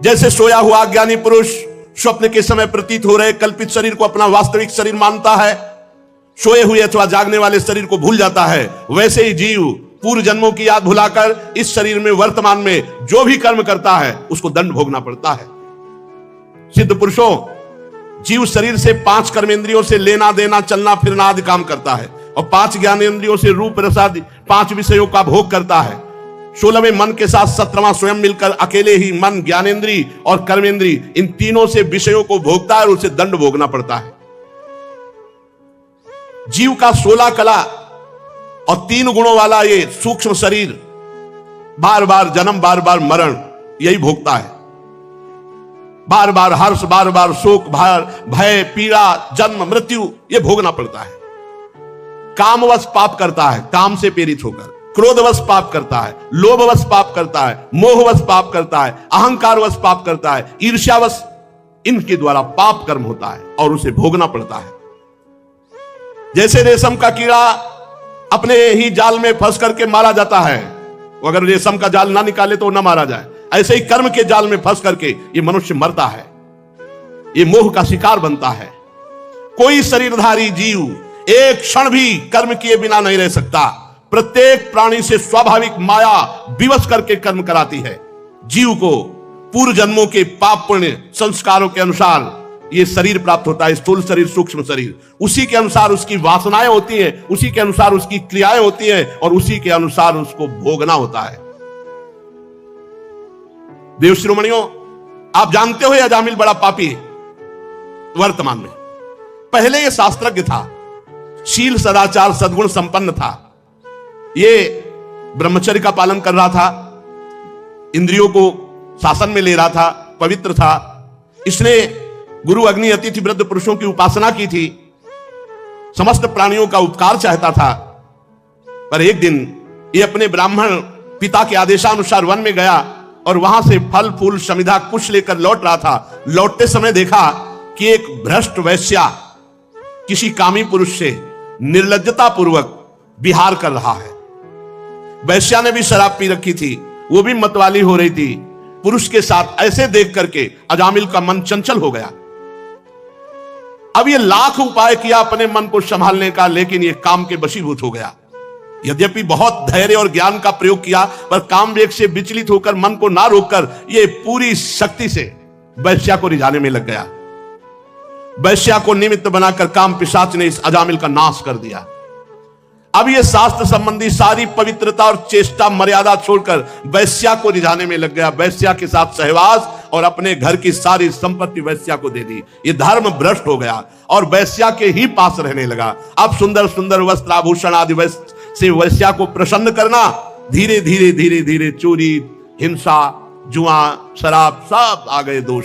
जैसे सोया हुआ ज्ञानी पुरुष स्वप्न के समय प्रतीत हो रहे कल्पित शरीर को अपना वास्तविक शरीर मानता है, सोए हुए अथवा जागने वाले शरीर को भूल जाता है, वैसे ही जीव पूर्व जन्मों की याद भुलाकर इस शरीर में वर्तमान में जो भी कर्म करता है उसको दंड भोगना पड़ता है। सिद्ध पुरुषों, जीव शरीर से 5 कर्मेंद्रियों से लेना देना, चलना फिरना आदि काम करता है, और 5 ज्ञानेंद्रियों से रूप रस आदि 5 विषयों का भोग करता है। 16वें मन के साथ 17वां स्वयं मिलकर अकेले ही मन, ज्ञानेंद्री और कर्मेंद्री, इन तीनों से विषयों को भोगता है और उसे दंड भोगना पड़ता है। जीव का 16 कला और 3 गुणों वाला ये सूक्ष्म शरीर बार बार जन्म, बार बार मरण यही भोगता है। बार बार हर्ष, बार बार शोक, भय, पीड़ा, जन्म, मृत्यु ये भोगना पड़ता है। कामवश पाप करता है, काम से प्रेरित होकर। क्रोधवश पाप करता है, लोभवश पाप करता है, मोहवश पाप करता है, अहंकारवश पाप करता है, ईर्ष्यावश, इनके द्वारा पाप कर्म होता है और उसे भोगना पड़ता है। जैसे रेशम का कीड़ा अपने ही जाल में फंस करके मारा जाता है, अगर रेशम का जाल ना निकाले तो ना मारा जाए, ऐसे ही कर्म के जाल में फंस करके ये मनुष्य मरता है, ये मोह का शिकार बनता है। कोई शरीरधारी जीव एक क्षण भी कर्म किए बिना नहीं रह सकता। प्रत्येक प्राणी से स्वाभाविक माया विवश करके कर्म कराती है। जीव को पूर्व जन्मों के पाप पुण्य संस्कारों के अनुसार ये शरीर प्राप्त होता है, स्थूल शरीर, सूक्ष्म शरीर। उसी के अनुसार उसकी वासनाएं होती हैं, उसी के अनुसार उसकी क्रियाएं होती हैं, और उसी के अनुसार उसको भोगना होता है। देव शिरोमणियों, आप जानते हो अजामिल बड़ा पापी है वर्तमान में। पहले ये शास्त्रज्ञ था, शील सदाचार सद्गुण संपन्न था। ये ब्रह्मचर्य का पालन कर रहा था, इंद्रियों को शासन में ले रहा था, पवित्र था। इसने गुरु अग्नि अतिथि वृद्ध पुरुषों की उपासना की थी, समस्त प्राणियों का उपकार चाहता था। पर एक दिन ये अपने ब्राह्मण पिता के आदेशानुसार वन में गया और वहां से फल फूल समिधा कुछ लेकर लौट रहा था। लौटते समय देखा कि एक भ्रष्ट वैश्या किसी कामी पुरुष से निर्लज्जता पूर्वक विहार कर रहा है। वैश्या ने भी शराब पी रखी थी, वो भी मतवाली हो रही थी। पुरुष के साथ ऐसे देख करके अजामिल का मन चंचल हो गया। अब ये लाख उपाय किया अपने मन को संभालने का, लेकिन ये काम के वशीभूत हो गया। यद्यपि बहुत धैर्य और ज्ञान का प्रयोग किया, पर काम वेग से विचलित होकर मन को ना रोककर ये पूरी शक्ति से वैश्या को रिझाने में लग गया। वैश्या को निमित्त बनाकर काम पिशाच ने इस अजामिल का नाश कर दिया। अब ये शास्त्र संबंधी सारी पवित्रता और चेष्टा मर्यादा छोड़कर वैश्या को रिझाने में लग गया। वैश्या के साथ सहवास और अपने घर की सारी संपत्ति वैश्या को दे दी। ये धर्म भ्रष्ट हो गया और वैश्या के ही पास रहने लगा। अब सुंदर सुंदर वस्त्र आभूषण आदि से वैश्या को प्रसन्न करना, धीरे धीरे धीरे धीरे चोरी, हिंसा, जुआ, शराब सब आ गए दोष।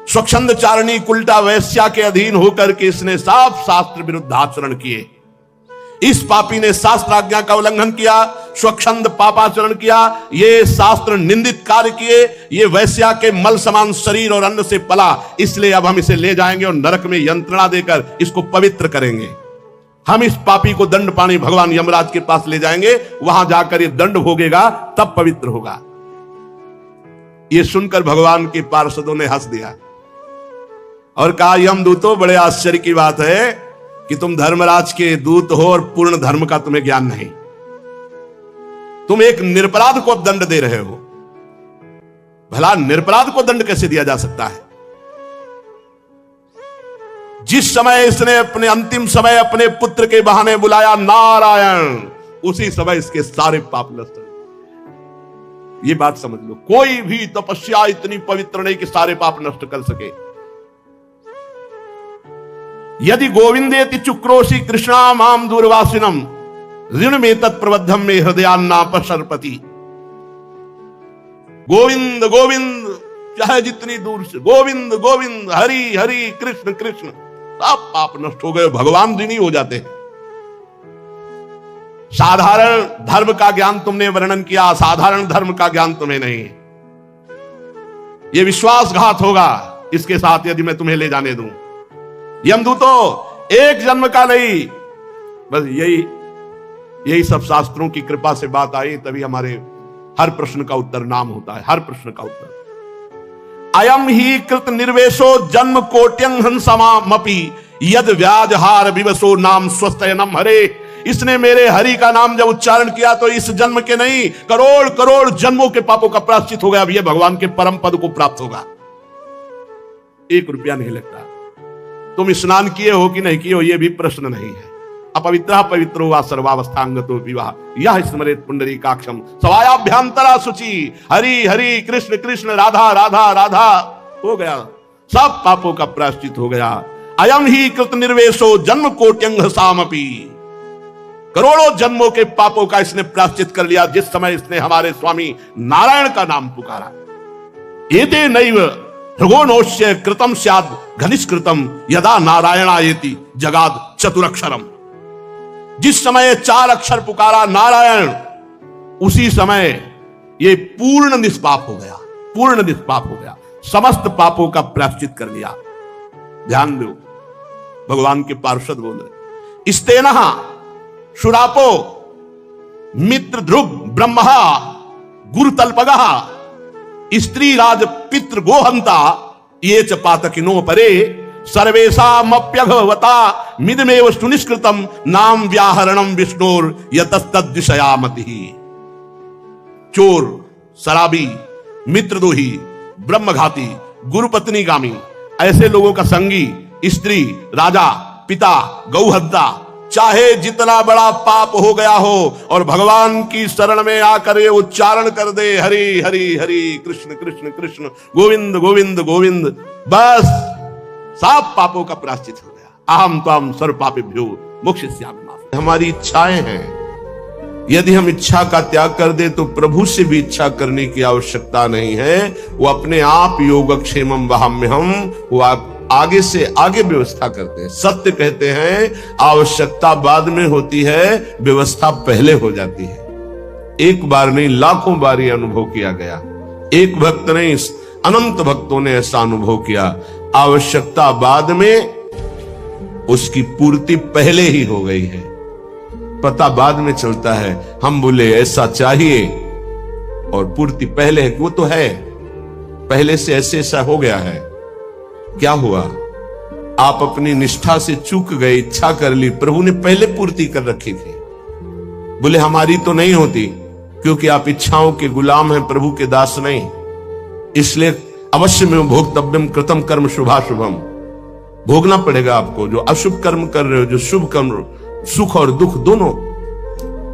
स्वच्छंद चारणी कुलटा वैश्या के अधीन होकर के इसने सब शास्त्र विरुद्ध आचरण किए। इस पापी ने शास्त्र आज्ञा का उल्लंघन किया, स्वच्छंद पापाचरण किया, ये शास्त्र निंदित कार्य किए। ये वैश्या के मल समान शरीर और अन्न से पला, इसलिए अब हम इसे ले जाएंगे और नरक में यंत्रणा देकर इसको पवित्र करेंगे। हम इस पापी को दंड पानी भगवान यमराज के पास ले जाएंगे, वहां जाकर ये दंड भोगेगा तब पवित्र होगा। ये सुनकर भगवान के पार्षदों ने हंस दिया और कहा, यमदूतों, बड़े आश्चर्य की बात है कि तुम धर्मराज के दूत हो और पूर्ण धर्म का तुम्हें ज्ञान नहीं। तुम एक निरपराध को दंड दे रहे हो। भला निरपराध को दंड कैसे दिया जा सकता है? जिस समय इसने अपने अंतिम समय अपने पुत्र के बहाने बुलाया नारायण, उसी समय इसके सारे पाप नष्ट हुए। ये बात समझ लो, कोई भी तपस्या इतनी पवित्र नहीं कि सारे पाप नष्ट कर सके। यदि गोविंदेति चुक्रोशी कृष्णा माम दूरवासिनम ऋण में तत्प्रबद्धम में हृदयान्नापशरपति। गोविंद गोविंद, चाहे जितनी दूर से गोविंद गोविंद, हरि हरि, कृष्ण कृष्ण, सब पाप नष्ट हो गए, भगवान ऋणी हो जाते हैं। साधारण धर्म का ज्ञान तुमने वर्णन किया, असाधारण धर्म का ज्ञान तुम्हें नहीं। यह विश्वासघात होगा इसके साथ यदि मैं तुम्हें ले जाने दूं। यमदूतों, एक जन्म का नहीं, बस यही सब शास्त्रों की कृपा से बात आई, तभी हमारे हर प्रश्न का उत्तर नाम होता है। हर प्रश्न का उत्तर अयम ही कृत निर्वेशो जन्म कोट्यं हंसमामपि यद व्याजहार विवशो नाम स्वस्तयनम हरे। इसने मेरे हरि का नाम जब उच्चारण किया तो इस जन्म के नहीं, करोड़ करोड़ जन्मों के पापों का प्रायश्चित हो गया। अब यह भगवान के परम पद को प्राप्त होगा, 1 रुपया नहीं लगता। तुम स्नान किए हो कि नहीं किए हो यह भी प्रश्न नहीं है। अपवित्र पवित्रो वा सर्वावस्थांगतो विवाह यह स्मरेत पुंडरीकाक्षम सवायाभ्यंतरा शुचि। हरि हरि, कृष्ण कृष्ण, राधा राधा राधा, हो गया, सब पापों का प्रायश्चित हो गया। अयम ही कृत निर्वेशो जन्म कोट्यंग सामपि, करोड़ों जन्मों के पापों का इसने प्रायश्चित कर लिया जिस समय इसने हमारे स्वामी नारायण का नाम पुकारा। एते नैव भृगोनोश्य कृतम स्याद घनिष्कृतम यदा नारायणायेति जगाद चतुरक्षरम। जिस समय 4 अक्षर पुकारा नारायण, उसी समय ये पूर्ण निष्पाप हो गया, पूर्ण निष्पाप हो गया, समस्त पापों का प्रायश्चित कर लिया। ध्यान दो, भगवान के पार्षद बोल रहे, इस्तेनः शुरापो मित्र ध्रुव ब्रह्मा गुरुतल्पगः स्त्री राज पितृ गोहंता ये च पातकिनो परे सर्वेशामप्यघवता मिदमेव सुनिष्कृतम नाम व्याहरणम विष्णुर यतस्तद्विषयामति। चोर, शराबी, मित्रद्रोही, ब्रह्मघाती, गुरुपत्नीगामी, ऐसे लोगों का संगी, स्त्री, राजा, पिता, गौहत्या, चाहे जितना बड़ा पाप हो गया हो और भगवान की शरण में आकर ये उच्चारण कर दे हरि हरि हरि, कृष्ण कृष्ण कृष्ण, गोविंद गोविंद गोविंद, बस सब पापों का प्रायश्चित हो गया। अहम त्वं सर्व पापेभ्यो मोक्षयिष्यामि। हमारी इच्छाएं हैं, यदि हम इच्छा का त्याग कर दे तो प्रभु से भी इच्छा करने की आवश्यकता नहीं है। वो अपने आप योगक्षेमम वहाम्यहम, वो आगे से आगे व्यवस्था करते हैं। सत्य कहते हैं, आवश्यकता बाद में होती है, व्यवस्था पहले हो जाती है। एक बार नहीं, लाखों बार ये अनुभव किया गया। एक भक्त नहीं, अनंत भक्तों ने ऐसा अनुभव किया। आवश्यकता बाद में, उसकी पूर्ति पहले ही हो गई है। पता बाद में चलता है। हम बोले ऐसा चाहिए और पूर्ति पहले है, वो तो है, पहले से ऐसे ऐसा हो गया है। क्या हुआ? आप अपनी निष्ठा से चूक गए, इच्छा कर ली, प्रभु ने पहले पूर्ति कर रखी थी। बोले हमारी तो नहीं होती, क्योंकि आप इच्छाओं के गुलाम हैं, प्रभु के दास नहीं। इसलिए अवश्य में भोक्तव्यम कृतम कर्म शुभाशुभम, भोगना पड़ेगा आपको। जो अशुभ कर्म कर रहे हो, जो शुभ कर्म, सुख और दुख दोनों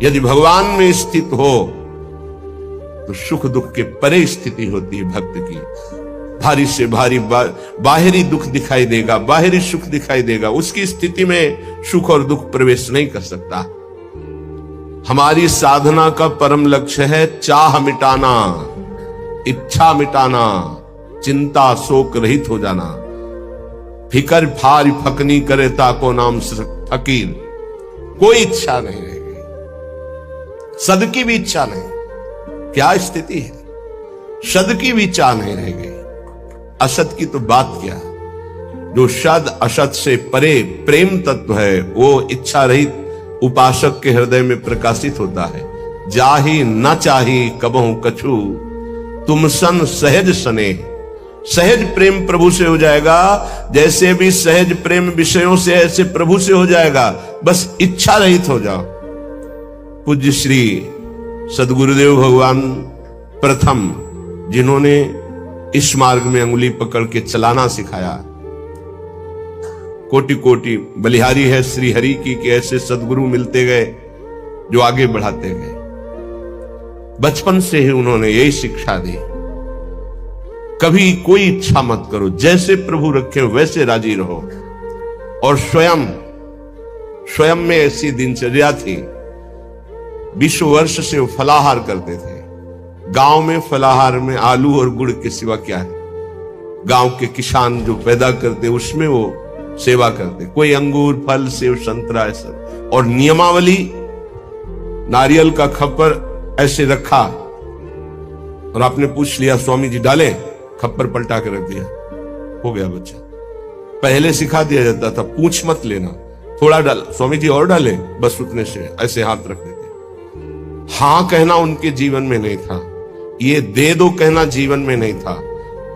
यदि भगवान में स्थित हो तो सुख दुख के परे स्थिति होती है भक्त की। भारी से भारी बाहरी दुख दिखाई देगा, बाहरी सुख दिखाई देगा, उसकी स्थिति में सुख और दुख प्रवेश नहीं कर सकता। हमारी साधना का परम लक्ष्य है चाह मिटाना, इच्छा मिटाना, चिंता शोक रहित हो जाना। फिकर फार फकनी करे ताको नाम फकीर। कोई इच्छा नहीं रहेगी, सद की भी इच्छा नहीं। क्या स्थिति है, सद की भी चाह नहीं रहेगी, असत की तो बात क्या। जो सद असत से परे प्रेम तत्व है वो इच्छा रहित उपासक के हृदय में प्रकाशित होता है। जाही न चाही कबहू कछु, तुम सन सहज सने। सहज प्रेम प्रभु से हो जाएगा, जैसे भी सहज प्रेम विषयों से ऐसे प्रभु से हो जाएगा। बस इच्छा रहित हो जाओ। पूज्य श्री सदगुरुदेव भगवान प्रथम जिन्होंने इस मार्ग में अंगुली पकड़ के चलाना सिखाया। कोटि कोटि बलिहारी है श्री हरि की कि ऐसे सदगुरु मिलते गए जो आगे बढ़ाते गए। बचपन से ही उन्होंने यही शिक्षा दी, कभी कोई इच्छा मत करो, जैसे प्रभु रखे वैसे राजी रहो। और स्वयं में ऐसी दिनचर्या थी। 20 वर्ष से वो फलाहार करते थे। गांव में फलाहार में आलू और गुड़ के सिवा क्या है। गांव के किसान जो पैदा करते उसमें वो सेवा करते। कोई अंगूर फल सेव संतरा ऐसा। और नियमावली, नारियल का खप्पर ऐसे रखा और आपने पूछ लिया स्वामी जी डालें, खप्पर पलटा के रख दिया, हो गया बच्चा। पहले सिखा दिया जाता था पूछ मत लेना, थोड़ा डाल, स्वामी जी और डाले, बस उतने से ऐसे हाथ रख देते। हां कहना उनके जीवन में नहीं था, ये दे दो कहना जीवन में नहीं था,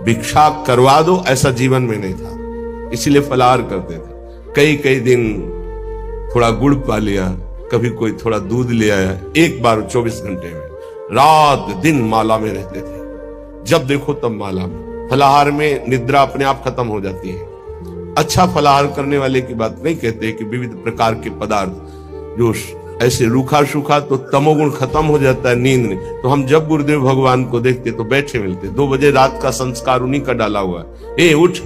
भिक्षा करवा दो ऐसा जीवन में नहीं था। इसीलिए फलाहार करते थे। कई कई दिन थोड़ा गुड़ पा लिया, कभी कोई थोड़ा दूध ले आया। एक बार 24 घंटे में रात दिन माला में रहते थे। जब देखो तब माला में। फलाहार में निद्रा अपने आप खत्म हो जाती है। अच्छा फलाहार करने वाले की बात नहीं कहते कि विविध प्रकार के पदार्थ जो ऐसे रूखा सूखा तो तमोगुण खत्म हो जाता है, नींद नहीं। तो हम जब गुरुदेव भगवान को देखते तो बैठे मिलते। 2 बजे रात का संस्कार उन्हीं का डाला हुआ है। ए उठ,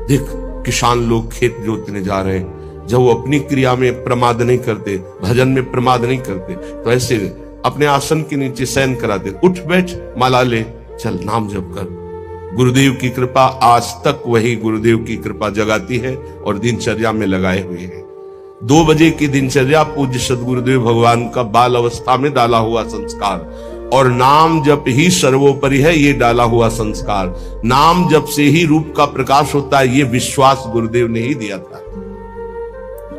देख किसान लोग खेत जोतने जा रहे हैं। जब वो अपनी क्रिया में प्रमाद नहीं करते, भजन में प्रमाद नहीं करते, तो ऐसे अपने आसन के नीचे शयन कराते। उठ बैठ, माला ले, चल नाम जप कर। गुरुदेव की कृपा आज तक वही गुरुदेव की कृपा जगाती है और दिनचर्या में लगाए हुए हैं। 2 बजे की दिनचर्या पूज्य सदगुरुदेव भगवान का बाल अवस्था में डाला हुआ संस्कार। और नाम जप ही सर्वोपरि है, ये डाला हुआ संस्कार। नाम जप से ही रूप का प्रकाश होता है, ये विश्वास गुरुदेव ने ही दिया था।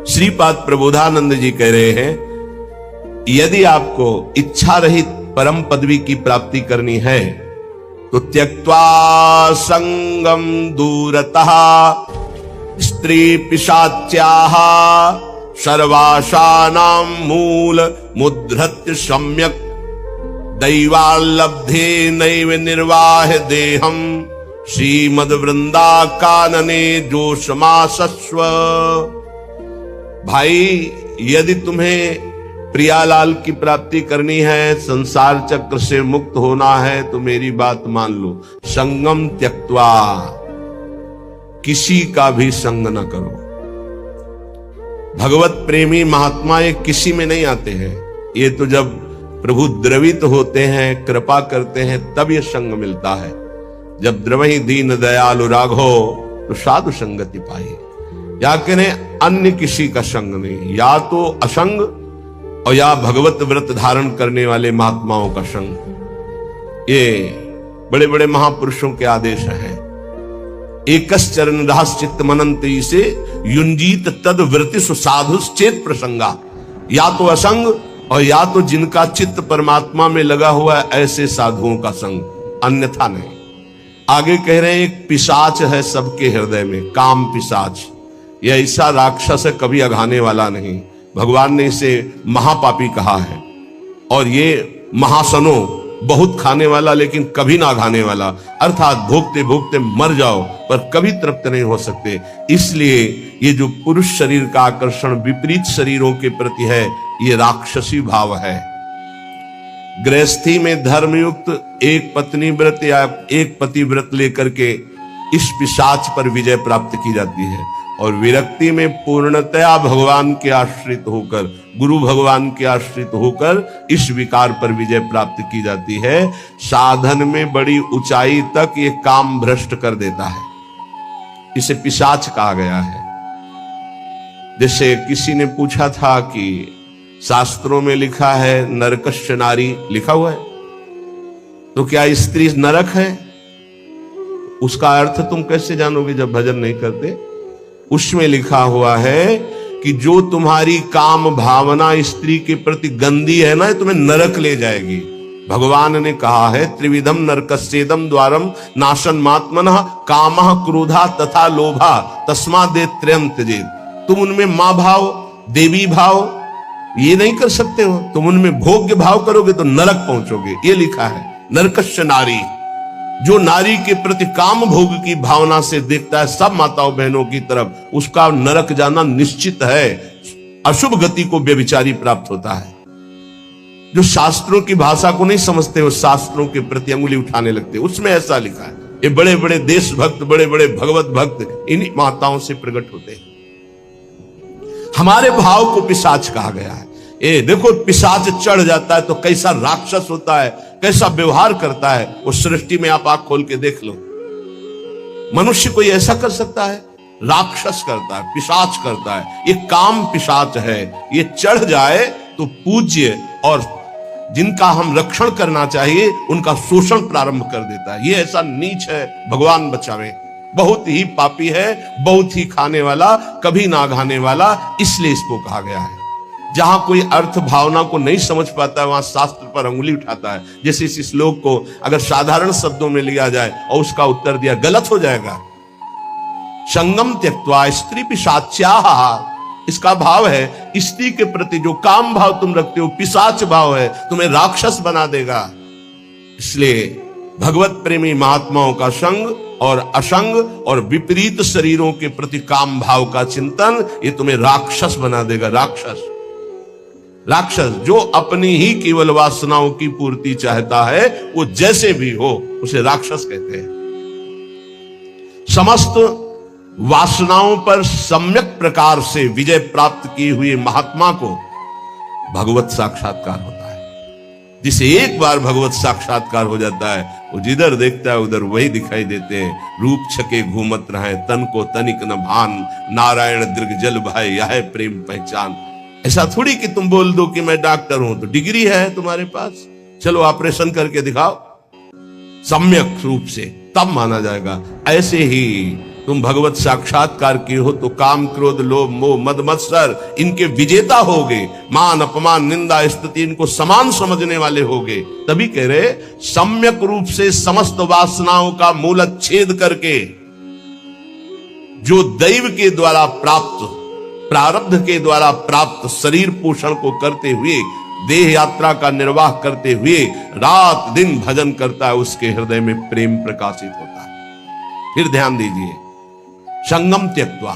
श्रीपाद प्रबोधानंद जी कह रहे हैं, यदि आपको इच्छा रहित परम पदवी की प्राप्ति करनी है तो त्यक्त्वा संगम दूरतः स्त्री पिशाच्याः सर्वासानां मूल मुद्धृत्य सम्यक दैवाल्लब्धे नैव निर्वाह देहम श्रीमद वृंदा कानने जोशमासस्व। भाई, यदि तुम्हें प्रियालाल की प्राप्ति करनी है, संसार चक्र से मुक्त होना है, तो मेरी बात मान लो। संगम त्यक्त्वा, किसी का भी संग न करो। भगवत प्रेमी महात्मा ये किसी में नहीं आते हैं। ये तो जब प्रभु द्रवित होते हैं, कृपा करते हैं, तब ये संग मिलता है। जब द्रवहि दीन दयालु राघो तो साधु संगति पाई। या कहें अन्य किसी का संग नहीं, या तो असंग और या भगवत व्रत धारण करने वाले महात्माओं का संग। ये बड़े बड़े महापुरुषों के आदेश हैं। एकस चरण दास चित्त मनंती से युंजीत तद वृत्ति सुसाधुश्चेत प्रसंगा। या तो असंग और या तो जिनका चित्त परमात्मा में लगा हुआ है, ऐसे साधुओं का संग, अन्यथा नहीं। आगे कह रहे हैं, एक पिशाच है सबके हृदय में, काम पिशाच। यह ऐसा राक्षस है, कभी अघाने वाला नहीं। भगवान ने इसे महापापी कहा है। और ये महासनो, बहुत खाने वाला लेकिन कभी ना खाने वाला, अर्थात भोगते भोगते मर जाओ पर कभी तृप्त नहीं हो सकते। इसलिए ये जो पुरुष शरीर का आकर्षण विपरीत शरीरों के प्रति है, ये राक्षसी भाव है। गृहस्थी में धर्मयुक्त एक पत्नी व्रत या एक पति व्रत लेकर के इस पिशाच पर विजय प्राप्त की जाती है, और विरक्ति में पूर्णतया भगवान के आश्रित होकर, गुरु भगवान के आश्रित होकर इस विकार पर विजय प्राप्त की जाती है। साधन में बड़ी ऊंचाई तक ये काम भ्रष्ट कर देता है, इसे पिशाच कहा गया है। जैसे किसी ने पूछा था कि शास्त्रों में लिखा है नरकस्य नारी, लिखा हुआ है, तो क्या स्त्री नरक है? उसका अर्थ तुम कैसे जानोगे जब भजन नहीं करते? उसमें लिखा हुआ है कि जो तुम्हारी काम भावना स्त्री के प्रति गंदी है ना, तुम्हें नरक ले जाएगी। भगवान ने कहा है त्रिविधम नरकस्येदम द्वारम नाशनमात्मनः कामः क्रोधा तथा लोभा तस्मादेव त्रयं त्यजेत्। तुम उनमें मां भाव, देवी भाव ये नहीं कर सकते हो, तुम उनमें भोग्य भाव करोगे तो नरक पहुंचोगे। ये लिखा है नरकस्य नारी। जो नारी के प्रति काम भोग की भावना से देखता है सब माताओं बहनों की तरफ, उसका नरक जाना निश्चित है। अशुभ गति को व्यभिचारी प्राप्त होता है। जो शास्त्रों की भाषा को नहीं समझते हो, शास्त्रों के प्रति अंगुली उठाने लगते, उसमें ऐसा लिखा है। ये बड़े बड़े देशभक्त, बड़े बड़े भगवत भक्त इन्हीं माताओं से प्रकट होते हैं। हमारे भाव को पिशाच कहा गया है। ए देखो, पिशाच चढ़ जाता है तो कैसा राक्षस होता है, कैसा व्यवहार करता है, उस सृष्टि में आप आंख खोल के देख लो। मनुष्य कोई ऐसा कर सकता है? राक्षस करता है, पिशाच करता है। ये काम पिशाच है। ये चढ़ जाए तो पूज्य और जिनका हम रक्षण करना चाहिए उनका शोषण प्रारंभ कर देता है। ये ऐसा नीच है, भगवान बचावे। बहुत ही पापी है, बहुत ही खाने वाला, कभी ना खाने वाला, इसलिए इसको कहा गया है। जहां कोई अर्थ भावना को नहीं समझ पाता है वहां शास्त्र पर अंगुली उठाता है। जैसे इस श्लोक को अगर साधारण शब्दों में लिया जाए और उसका उत्तर दिया, गलत हो जाएगा। संगम त्यक्त्वा स्त्री पिशाच्याः, इसका भाव है स्त्री के प्रति जो काम भाव तुम रखते हो पिशाच भाव है, तुम्हें राक्षस बना देगा। इसलिए भगवत प्रेमी महात्माओं का संग और असंग और विपरीत शरीरों के प्रति काम भाव का चिंतन, ये तुम्हें राक्षस बना देगा। राक्षस राक्षस जो अपनी ही केवल वासनाओं की पूर्ति चाहता है, वो जैसे भी हो उसे राक्षस कहते हैं। समस्त वासनाओं पर सम्यक प्रकार से विजय प्राप्त किए हुए महात्मा को भगवत साक्षात्कार होता है। जिसे एक बार भगवत साक्षात्कार हो जाता है, वो जिधर देखता है उधर वही दिखाई देते हैं। रूप छके घूमत रहे, तन को तनिक न भान, नारायण दीर्घ जल भाई यह प्रेम पहचान। ऐसा थोड़ी कि तुम बोल दो कि मैं डॉक्टर हूं तो डिग्री है तुम्हारे पास, चलो ऑपरेशन करके दिखाओ, सम्यक रूप से तब माना जाएगा। ऐसे ही तुम भगवत साक्षात्कार की हो तो काम क्रोध लोभ मोह मद मत्सर इनके विजेता होगे। मान अपमान निंदा स्तुति इनको समान समझने वाले होगे। तभी कह रहे सम्यक रूप से समस्त वासनाओं का मूलच्छेद करके जो दैव के द्वारा प्राप्त, प्रारब्ध के द्वारा प्राप्त शरीर पोषण को करते हुए, देह यात्रा का निर्वाह करते हुए रात दिन भजन करता है, उसके हृदय में प्रेम प्रकाशित होता है। फिर ध्यान दीजिए, संगम त्यक्त्वा,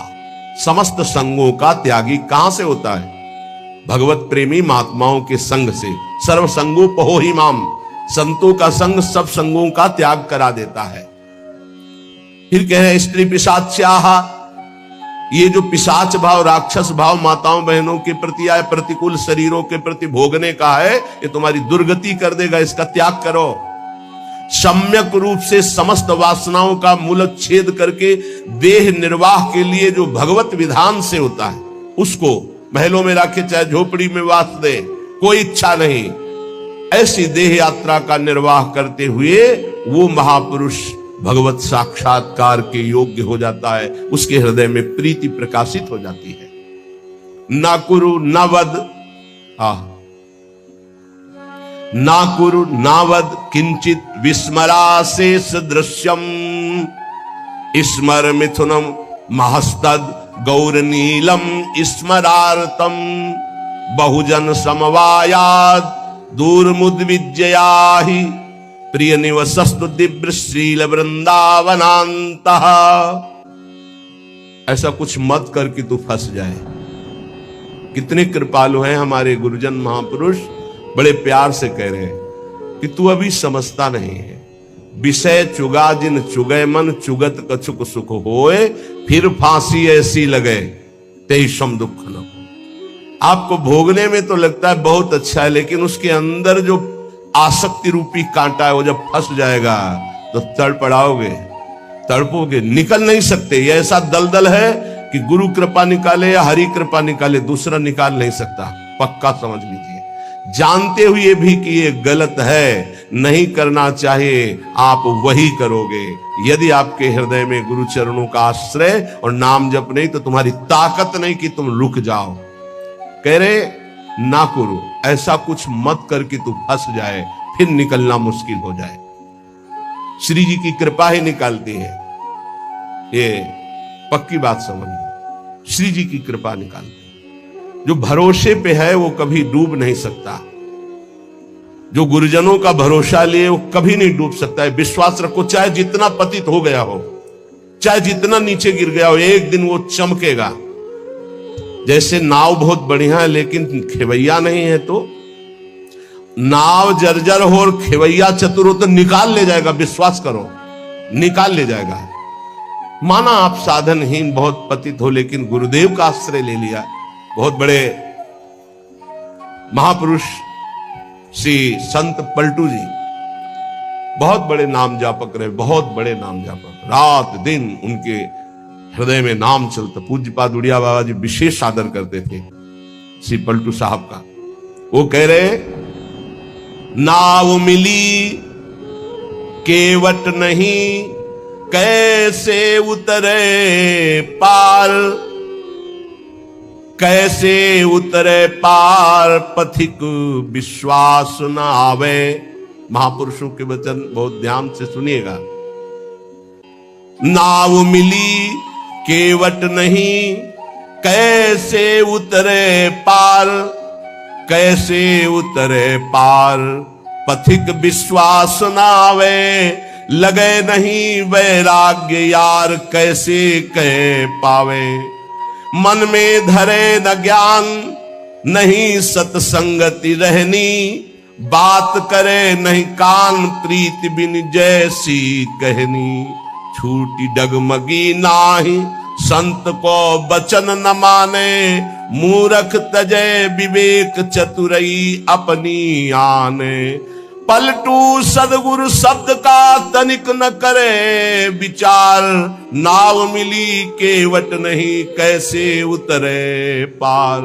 समस्त संगों का त्यागी कहां से होता है? भगवत प्रेमी महात्माओं के संग से। सर्व संगोपहो हि माम, संतों का संग सब संगों का त्याग करा देता है। फिर कह रहे स्त्री पिशाच्याः, ये जो पिशाच भाव, राक्षस भाव माताओं बहनों के प्रति आए, प्रतिकूल शरीरों के प्रति भोगने का है, ये तुम्हारी दुर्गति कर देगा, इसका त्याग करो। सम्यक रूप से समस्त वासनाओं का मूलच्छेद करके देह निर्वाह के लिए जो भगवत विधान से होता है, उसको महलों में रखे चाहे झोपड़ी में वास दे, कोई इच्छा नहीं, ऐसी देह यात्रा का निर्वाह करते हुए वो महापुरुष भगवत साक्षात्कार के योग्य हो जाता है। उसके हृदय में प्रीति प्रकाशित हो जाती है। ना कुरु ना वद, ना कुरु ना वद किंचित विस्मराशेष दृश्यम, स्मर मिथुनम महस्तद गौर नीलम स्मरार्तम, बहुजन समवायाद दूर मुद विजया ही प्रिय निवसस्तु दिव्य श्रील वृंदावनांत। ऐसा कुछ मत कर कि तू फंस जाए। कितने कृपालु हैं हमारे गुरुजन महापुरुष, बड़े प्यार से कह रहे हैं कि तू अभी समझता नहीं है। विषय चुगा जिन चुगे मन, चुगत कछुक सुख होए, फिर फांसी ऐसी लगे तेई सम दुख न। आपको भोगने में तो लगता है बहुत अच्छा है, लेकिन उसके अंदर जो आसक्ति रूपी कांटा है वो जब फंस जाएगा तो तड़पड़ाओगे, तड़पोगे, निकल नहीं सकते। ये ऐसा दलदल है कि गुरु कृपा निकाले या हरि कृपा निकाले, दूसरा निकाल नहीं सकता। पक्का समझ लीजिए, जानते हुए भी कि ये गलत है, नहीं करना चाहिए, आप वही करोगे। यदि आपके हृदय में गुरु चरणों का आश्रय और नाम जप नहीं तो तुम्हारी ताकत नहीं कि तुम रुक जाओ। कह रहे ना करो, ऐसा कुछ मत कर कि तू फंस जाए, फिर निकलना मुश्किल हो जाए। श्री जी की कृपा ही निकालती है, ये पक्की बात समझ लो। श्री जी की कृपा निकालती है। जो भरोसे पे है वो कभी डूब नहीं सकता। जो गुरुजनों का भरोसा लिए वो कभी नहीं डूब सकता है। विश्वास रखो, चाहे जितना पतित हो गया हो, चाहे जितना नीचे गिर गया हो, एक दिन वो चमकेगा। जैसे नाव बहुत बढ़िया है लेकिन खेवैया नहीं है, तो नाव जर्जर हो और खेवैया चतुर हो तो निकाल ले जाएगा। विश्वास करो, निकाल ले जाएगा। माना आप साधनहीन बहुत पतित हो, लेकिन गुरुदेव का आश्रय ले लिया। बहुत बड़े महापुरुष श्री संत पलटू जी बहुत बड़े नाम जापक रहे, बहुत बड़े नाम जापक। रात दिन उनके हृदय में नाम चलता। पूज्यपाद उड़िया बाबा जी विशेष आदर करते थे श्री पलटू साहब का। वो कह रहे, नाव मिली केवट नहीं, कैसे उतरे पार, कैसे उतरे पार, पथिक विश्वास न आवे। महापुरुषों के वचन बहुत ध्यान से सुनिएगा। नाव मिली केवट नहीं, कैसे उतरे पार, कैसे उतरे पार, पथिक विश्वास न आवे। लगे नहीं वैराग्य यार, कैसे कह पावे। मन में धरे न ज्ञान, नहीं सत्संगति रहनी, बात करे नहीं कान, प्रीति बिन जैसी कहनी। छूटी डगमगी नाही, संत को बचन न माने, मूर्ख तजय विवेक चतुरई अपनी आने। पलटू सदगुरु शब्द का तनिक न करे विचार, नाव मिली केवट नहीं, कैसे उतरे पार।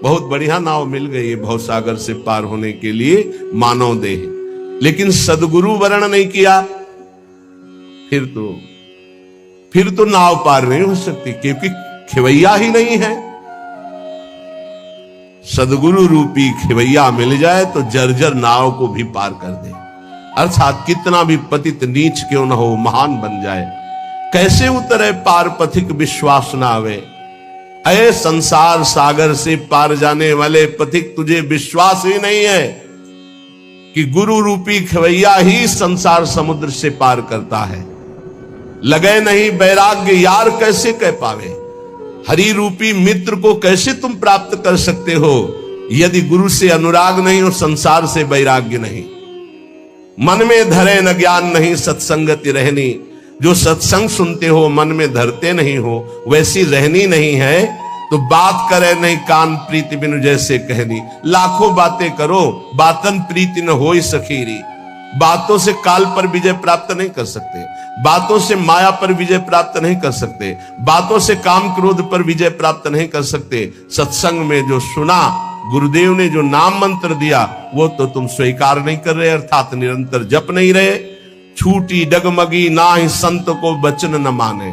बहुत बढ़िया नाव मिल गई भवसागर से पार होने के लिए मानव देह, लेकिन सदगुरु वर्ण नहीं किया, फिर तो नाव पार नहीं हो सकती, क्योंकि खेवैया ही नहीं है। सदगुरु रूपी खेवैया मिल जाए तो जर्जर नाव को भी पार कर दे। अर्थात कितना भी पतित नीच क्यों न हो, महान बन जाए। कैसे उतरे पार, पथिक विश्वास न आवे। अये संसार सागर से पार जाने वाले पथिक, तुझे विश्वास ही नहीं है कि गुरु रूपी खेवैया ही संसार समुद्र से पार करता है। लगे नहीं वैराग्य यार, कैसे कह पावे। हरि रूपी मित्र को कैसे तुम प्राप्त कर सकते हो यदि गुरु से अनुराग नहीं और संसार से वैराग्य नहीं। मन में धरे न ज्ञान, नहीं सत्संगति रहनी। जो सत्संग सुनते हो मन में धरते नहीं हो, वैसी रहनी नहीं है तो बात करे नहीं कान, प्रीति बिनु जैसे कहनी। लाखों बातें करो, बातन प्रीति न होई सखीरी। बातों से काल पर विजय प्राप्त नहीं कर सकते, बातों से माया पर विजय प्राप्त नहीं कर सकते, बातों से काम क्रोध पर विजय प्राप्त नहीं कर सकते। सत्संग में जो सुना, गुरुदेव ने जो नाम मंत्र दिया, वो तो तुम स्वीकार नहीं कर रहे, अर्थात निरंतर जप नहीं रहे। छूटी डगमगी नाही, संत को वचन न माने।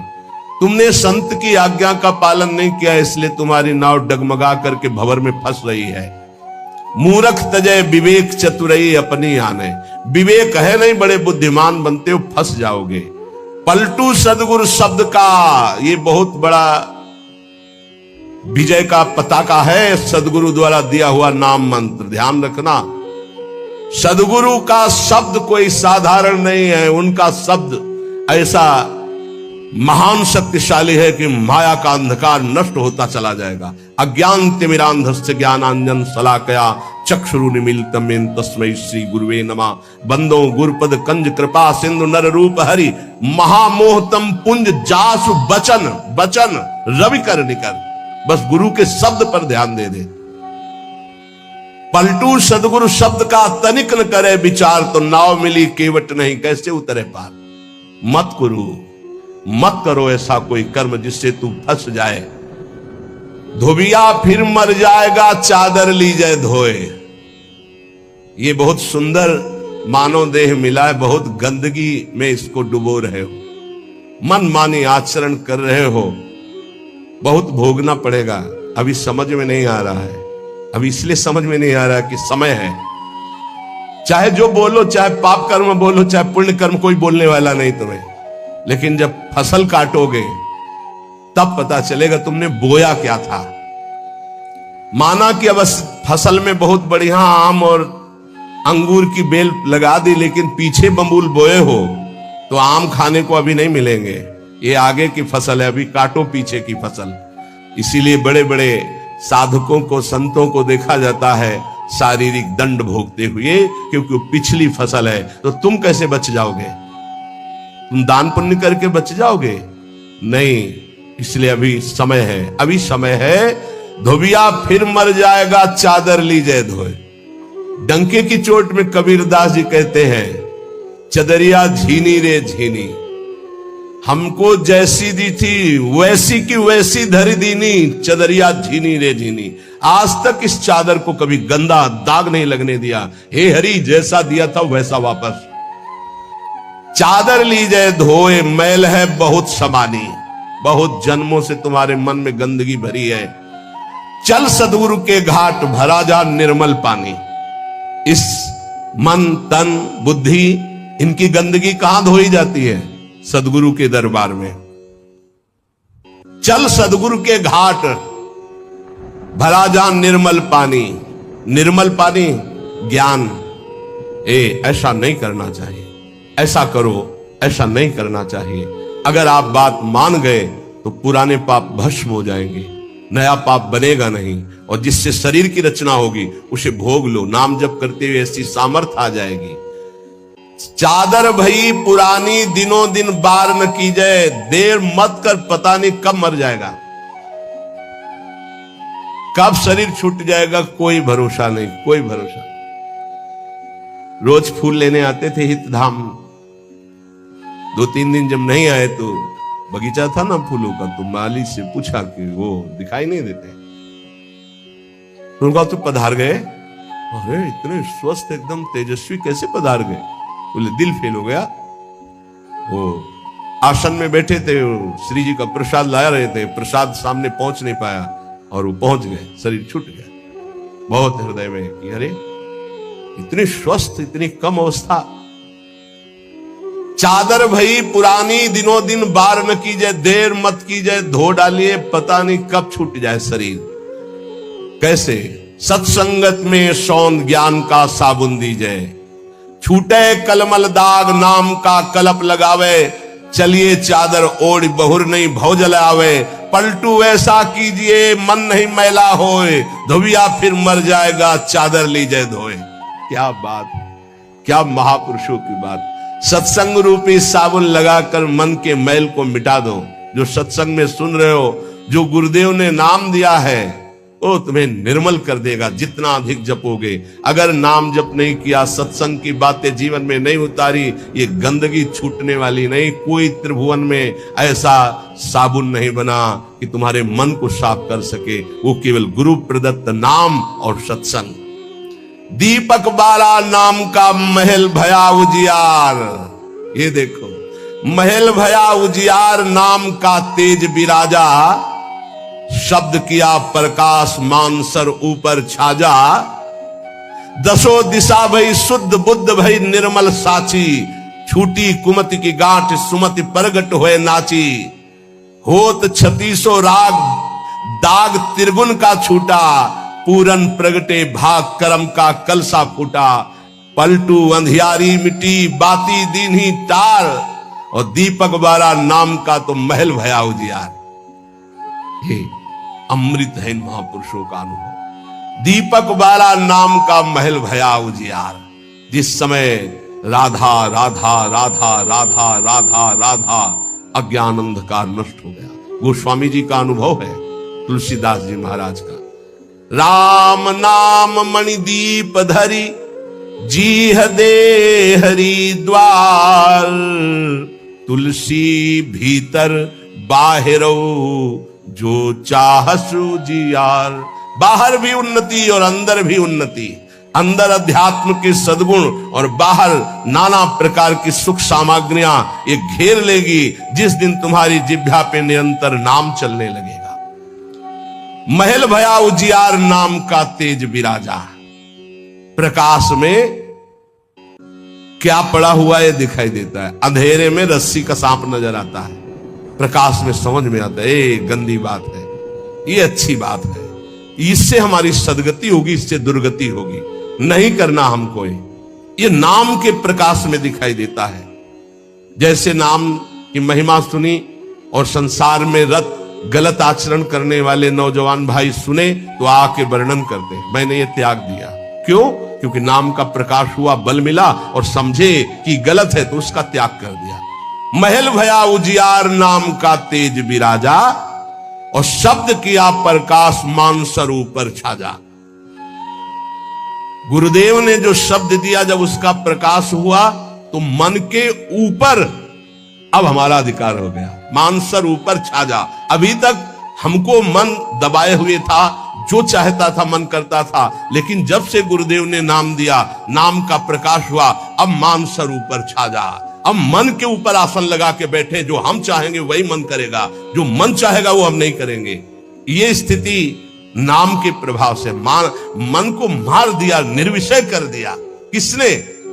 तुमने संत की आज्ञा का पालन नहीं किया, इसलिए तुम्हारी नाव डगमगा करके भंवर में फंस रही है। मूर्ख तजय विवेक चतुरई अपनी आने। विवेक है नहीं, बड़े बुद्धिमान बनते हो, फंस जाओगे। पलटू सदगुरु शब्द का ये बहुत बड़ा विजय का पताका है सदगुरु द्वारा दिया हुआ नाम मंत्र। ध्यान रखना, सदगुरु का शब्द कोई साधारण नहीं है। उनका शब्द ऐसा महान शक्तिशाली है कि माया का अंधकार नष्ट होता चला जाएगा। अज्ञान तिमिरांधस्य ज्ञानांजन शलाकया चक्षुरुन्मीलितं येन तस्मै श्री गुरुवे नमः। बंदो गुरुपद कंज कृपा सिंधु नर रूप हरि महामोहतम पुंज जासु बचन बचन रवि कर निकर। बस गुरु के शब्द पर ध्यान दे दे। पलटू सदगुरु शब्द का तनिक न करे विचार, तो नाव मिली केवट नहीं कैसे उतरे पार। मत करो मत करो ऐसा कोई कर्म जिससे तू फंस जाए। धोबिया फिर मर जाएगा चादर लीजिए धोए। ये बहुत सुंदर मानव देह मिला है, बहुत गंदगी में इसको डुबो रहे हो, मन मानी आचरण कर रहे हो, बहुत भोगना पड़ेगा। अभी समझ में नहीं आ रहा है, अभी इसलिए समझ में नहीं आ रहा कि समय है। चाहे जो बोलो, चाहे पाप कर्म बोलो, चाहे पुण्य कर्म, कोई बोलने वाला नहीं तुम्हें। लेकिन जब फसल काटोगे तब पता चलेगा तुमने बोया क्या था। माना कि अब फसल में बहुत बढ़िया आम और अंगूर की बेल लगा दी, लेकिन पीछे बबूल बोए हो तो आम खाने को अभी नहीं मिलेंगे। ये आगे की फसल है, अभी काटो पीछे की फसल। इसीलिए बड़े बड़े साधकों को, संतों को देखा जाता है शारीरिक दंड भोगते हुए, क्योंकि वो पिछली फसल है। तो तुम कैसे बच जाओगे? तुम दान पुण्य करके बच जाओगे? नहीं। इसलिए अभी समय है, अभी समय है। धोबिया फिर मर जाएगा चादर लीजिए धोए। डंके की चोट में कबीरदास जी कहते हैं, चदरिया झीनी रे झीनी, हमको जैसी दी थी वैसी की वैसी धरी दीनी, चदरिया झीनी रे झीनी। आज तक इस चादर को कभी गंदा दाग नहीं लगने दिया। हे हरि, जैसा दिया था वैसा वापस। चादर लीजिए धोए, मैल है बहुत समानी, बहुत जन्मों से तुम्हारे मन में गंदगी भरी है। चल सदगुरु के घाट, भरा जा निर्मल पानी। इस मन तन बुद्धि, इनकी गंदगी कहां धोई जाती है? सदगुरु के दरबार में। चल सदगुरु के घाट, भरा जा निर्मल पानी। निर्मल पानी ज्ञान। ऐसा नहीं करना चाहिए, ऐसा करो, ऐसा नहीं करना चाहिए। अगर आप बात मान गए तो पुराने पाप भस्म हो जाएंगे, नया पाप बनेगा नहीं। और जिससे शरीर की रचना होगी उसे भोग लो। नाम जप करते हुए ऐसी सामर्थ आ जाएगी। चादर भई पुरानी, दिनों दिन बार न की जाए। देर मत कर, पता नहीं कब मर जाएगा, कब शरीर छूट जाएगा, कोई भरोसा नहीं, कोई भरोसा। रोज फूल लेने आते थे हित धाम। 2-3 दिन जब नहीं आए तो बगीचा था ना फूलों का, तो माली से पूछा कि वो दिखाई नहीं देते। तो उनका तो पधार गए। अरे इतने स्वस्थ एकदम तेजस्वी कैसे पधार गए? बोले दिल फेल हो गया। वो आसन में बैठे थे, श्री जी का प्रसाद लाया रहे थे, प्रसाद सामने पहुंच नहीं पाया और वो पहुंच गए, शरीर छूट गया। बहुत हृदय में कि अरे इतनी स्वस्थ, इतनी कम अवस्था। चादर भई पुरानी, दिनों दिन बार न कीजिए, देर मत कीजिए, धो डालिए, पता नहीं कब छूट जाए शरीर। कैसे? सत्संगत में सौंद ज्ञान का साबुन दीजिए, छूटे कलमल दाग नाम का कलप लगावे। चलिए चादर ओढ़ बहुर नहीं भव जलावे। पलटू ऐसा कीजिए मन नहीं मैला होए, धोबिया फिर मर जाएगा चादर लीजिए धोए। क्या बात, क्या महापुरुषों की बात। सत्संग रूपी साबुन लगाकर मन के मैल को मिटा दो। जो सत्संग में सुन रहे हो, जो गुरुदेव ने नाम दिया है, वो तुम्हें निर्मल कर देगा जितना अधिक जपोगे। अगर नाम जप नहीं किया, सत्संग की बातें जीवन में नहीं उतारी, ये गंदगी छूटने वाली नहीं। कोई त्रिभुवन में ऐसा साबुन नहीं बना कि तुम्हारे मन को साफ कर सके। वो केवल गुरु प्रदत्त नाम और सत्संग। दीपक बारा नाम का महल भया उजियार। ये देखो, महल भया उजियार, नाम का तेज विराजा। शब्द किया प्रकाश मानसर ऊपर छाजा। दसों दिशा भई शुद्ध बुद्ध भई निर्मल साची। छूटी कुमति की गांठ सुमति प्रगट हुए नाची। होत 3600 राग दाग त्रिगुण का छूटा, पूरन प्रगटे भाग करम का कलसा फूटा। पलटू अंधियारी मिट्टी बाती दीन्ही टार, और दीपक बारा नाम का तो महल भया उजियार। ये अमृत है इन महापुरुषों का अनुभव। दीपक बारा नाम का महल भया उजियार। जिस समय राधा राधा राधा राधा राधा राधा अज्ञान अंधकार नष्ट हो गया। गोस्वामी जी का अनुभव है, तुलसीदास जी महाराज का। राम नाम मणिदीप धरी जीह दे हरि द्वार, तुलसी भीतर बाहरो जो चाहसु जियार। बाहर भी उन्नति और अंदर भी उन्नति। अंदर अध्यात्म के सद्गुण और बाहर नाना प्रकार की सुख सामग्रियां ये घेर लेगी जिस दिन तुम्हारी जिह्वा पे निरंतर नाम चलने लगेगा। महल भया उजियार नाम का तेज विराजा। प्रकाश में क्या पड़ा हुआ है दिखाई देता है, अंधेरे में रस्सी का सांप नजर आता है, प्रकाश में समझ में आता है ये गंदी बात है, ये अच्छी बात है, इससे हमारी सदगति होगी, इससे दुर्गति होगी, नहीं करना हमको। ये नाम के प्रकाश में दिखाई देता है। जैसे नाम की महिमा सुनी और संसार में रत गलत आचरण करने वाले नौजवान भाई सुने तो आके वर्णन करते, मैंने ये त्याग दिया। क्यों? क्योंकि नाम का प्रकाश हुआ, बल मिला और समझे कि गलत है तो उसका त्याग कर दिया। महल भया उजियार नाम का तेज विराजा, और शब्द किया प्रकाश मानसर ऊपर छाजा। गुरुदेव ने जो शब्द दिया जब उसका प्रकाश हुआ तो मन के ऊपर अब हमारा अधिकार हो गया, मानसर ऊपर छाजा। अभी तक हमको मन दबाए हुए था, जो चाहता था मन करता था, लेकिन जब से गुरुदेव ने नाम दिया, नाम का प्रकाश हुआ, अब मानसर ऊपर छाजा। अब मन के ऊपर आसन लगा के बैठे, जो हम चाहेंगे वही मन करेगा, जो मन चाहेगा वो हम नहीं करेंगे। ये स्थिति नाम के प्रभाव से मन को मार दिया, निर्विषय कर दिया। किसने?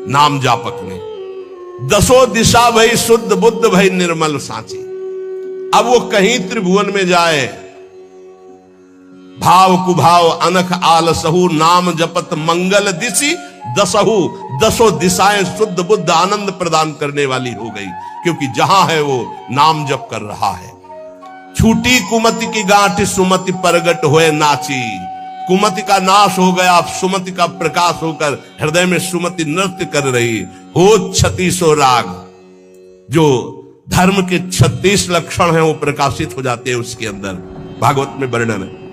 नाम जापक ने। दसों दिशा भई शुद्ध बुद्ध भई निर्मल सांची। अब वो कहीं त्रिभुवन में जाए, भाव कुभाव अनख आलसहु, नाम जपत मंगल दिशि दसहु। दसों दिशाएं शुद्ध बुद्ध आनंद प्रदान करने वाली हो गई, क्योंकि जहां है वो नाम जप कर रहा है। छूटी कुमति की गांठ सुमति परगट होए नाची। कुमति का नाश हो गया, सुमति का प्रकाश होकर हृदय में सुमति नृत्य कर रही। हो 36 राग, जो धर्म के 36 लक्षण हैं वो प्रकाशित हो जाते हैं उसके अंदर, भागवत में वर्णन है।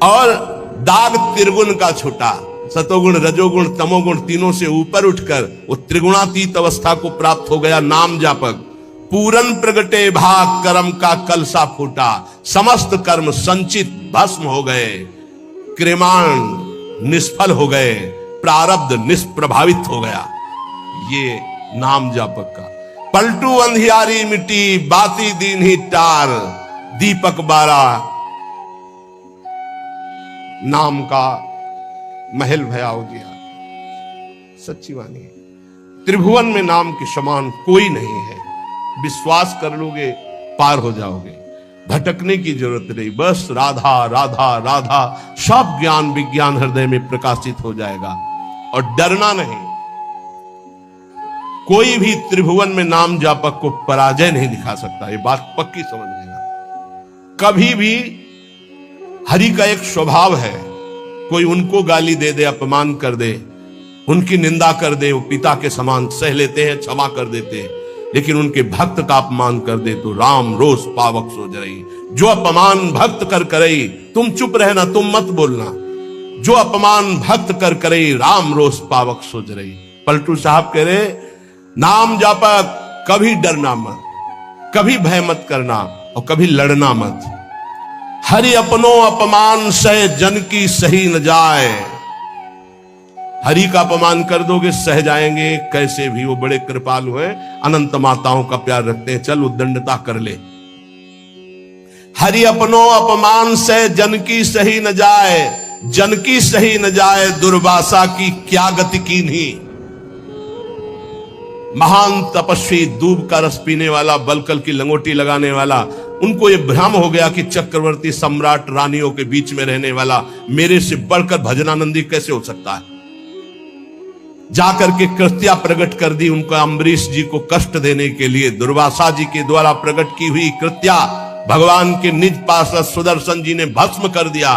और दाग त्रिगुण का छूटा, सतोगुण रजोगुण तमोगुण तीनों से ऊपर उठकर वो त्रिगुणातीत अवस्था को प्राप्त हो गया नाम जापक। पूरन प्रगटे भाग कर्म का कलसा फूटा, समस्त कर्म संचित भस्म हो गए, क्रिमाण निष्फल हो गए, प्रारब्ध निष्प्रभावित हो गया। ये नाम जापक का। पलटू अंधियारी मिट्टी बाती दीन्ही टार, दीपक बारा नाम का महल भया उजियार। सच्ची वाणी है। त्रिभुवन में नाम के समान कोई नहीं है। विश्वास कर लोगे पार हो जाओगे, भटकने की जरूरत नहीं। बस राधा राधा राधा, सब ज्ञान विज्ञान हृदय में प्रकाशित हो जाएगा। और डरना नहीं, कोई भी त्रिभुवन में नाम जापक को पराजय नहीं दिखा सकता। ये बात पक्की समझ लेना। कभी भी हरि का एक स्वभाव है, कोई उनको गाली दे दे, अपमान कर दे, उनकी निंदा कर दे, वो पिता के समान सह लेते हैं, क्षमा कर देते हैं। लेकिन उनके भक्त का अपमान कर दे तो राम रोष पावक सो जरई। जो अपमान भक्त कर करई, तुम चुप रहना, तुम मत बोलना। जो अपमान भक्त कर करई, राम रोष पावक सो जरई। पलटू साहब कह रहे, नाम जापक कभी डरना मत, कभी भय मत करना और कभी लड़ना मत। हरि अपनो अपमान सह जन की सही न जाए। हरि का अपमान कर दोगे सह जाएंगे, कैसे भी, वो बड़े कृपालु हैं, अनंत माताओं का प्यार रखते हैं, चल उद्दंडता कर ले। हरि अपनो अपमान से जन की सही न जाए, जन की सही न जाए, दुर्वासा की क्या गति कीन्ही। महान तपस्वी, दूब का रस पीने वाला, बलकल की लंगोटी लगाने वाला, उनको यह भ्रम हो गया कि चक्रवर्ती सम्राट रानियों के बीच में रहने वाला मेरे से बढ़कर भजनानंदी कैसे हो सकता है। जाकर के कृत्या प्रकट कर दी उनका, अम्बरीश जी को कष्ट देने के लिए दुर्वासा जी के द्वारा प्रकट की हुई कृत्या भगवान के निज पार्षद सुदर्शन जी ने भस्म कर दिया।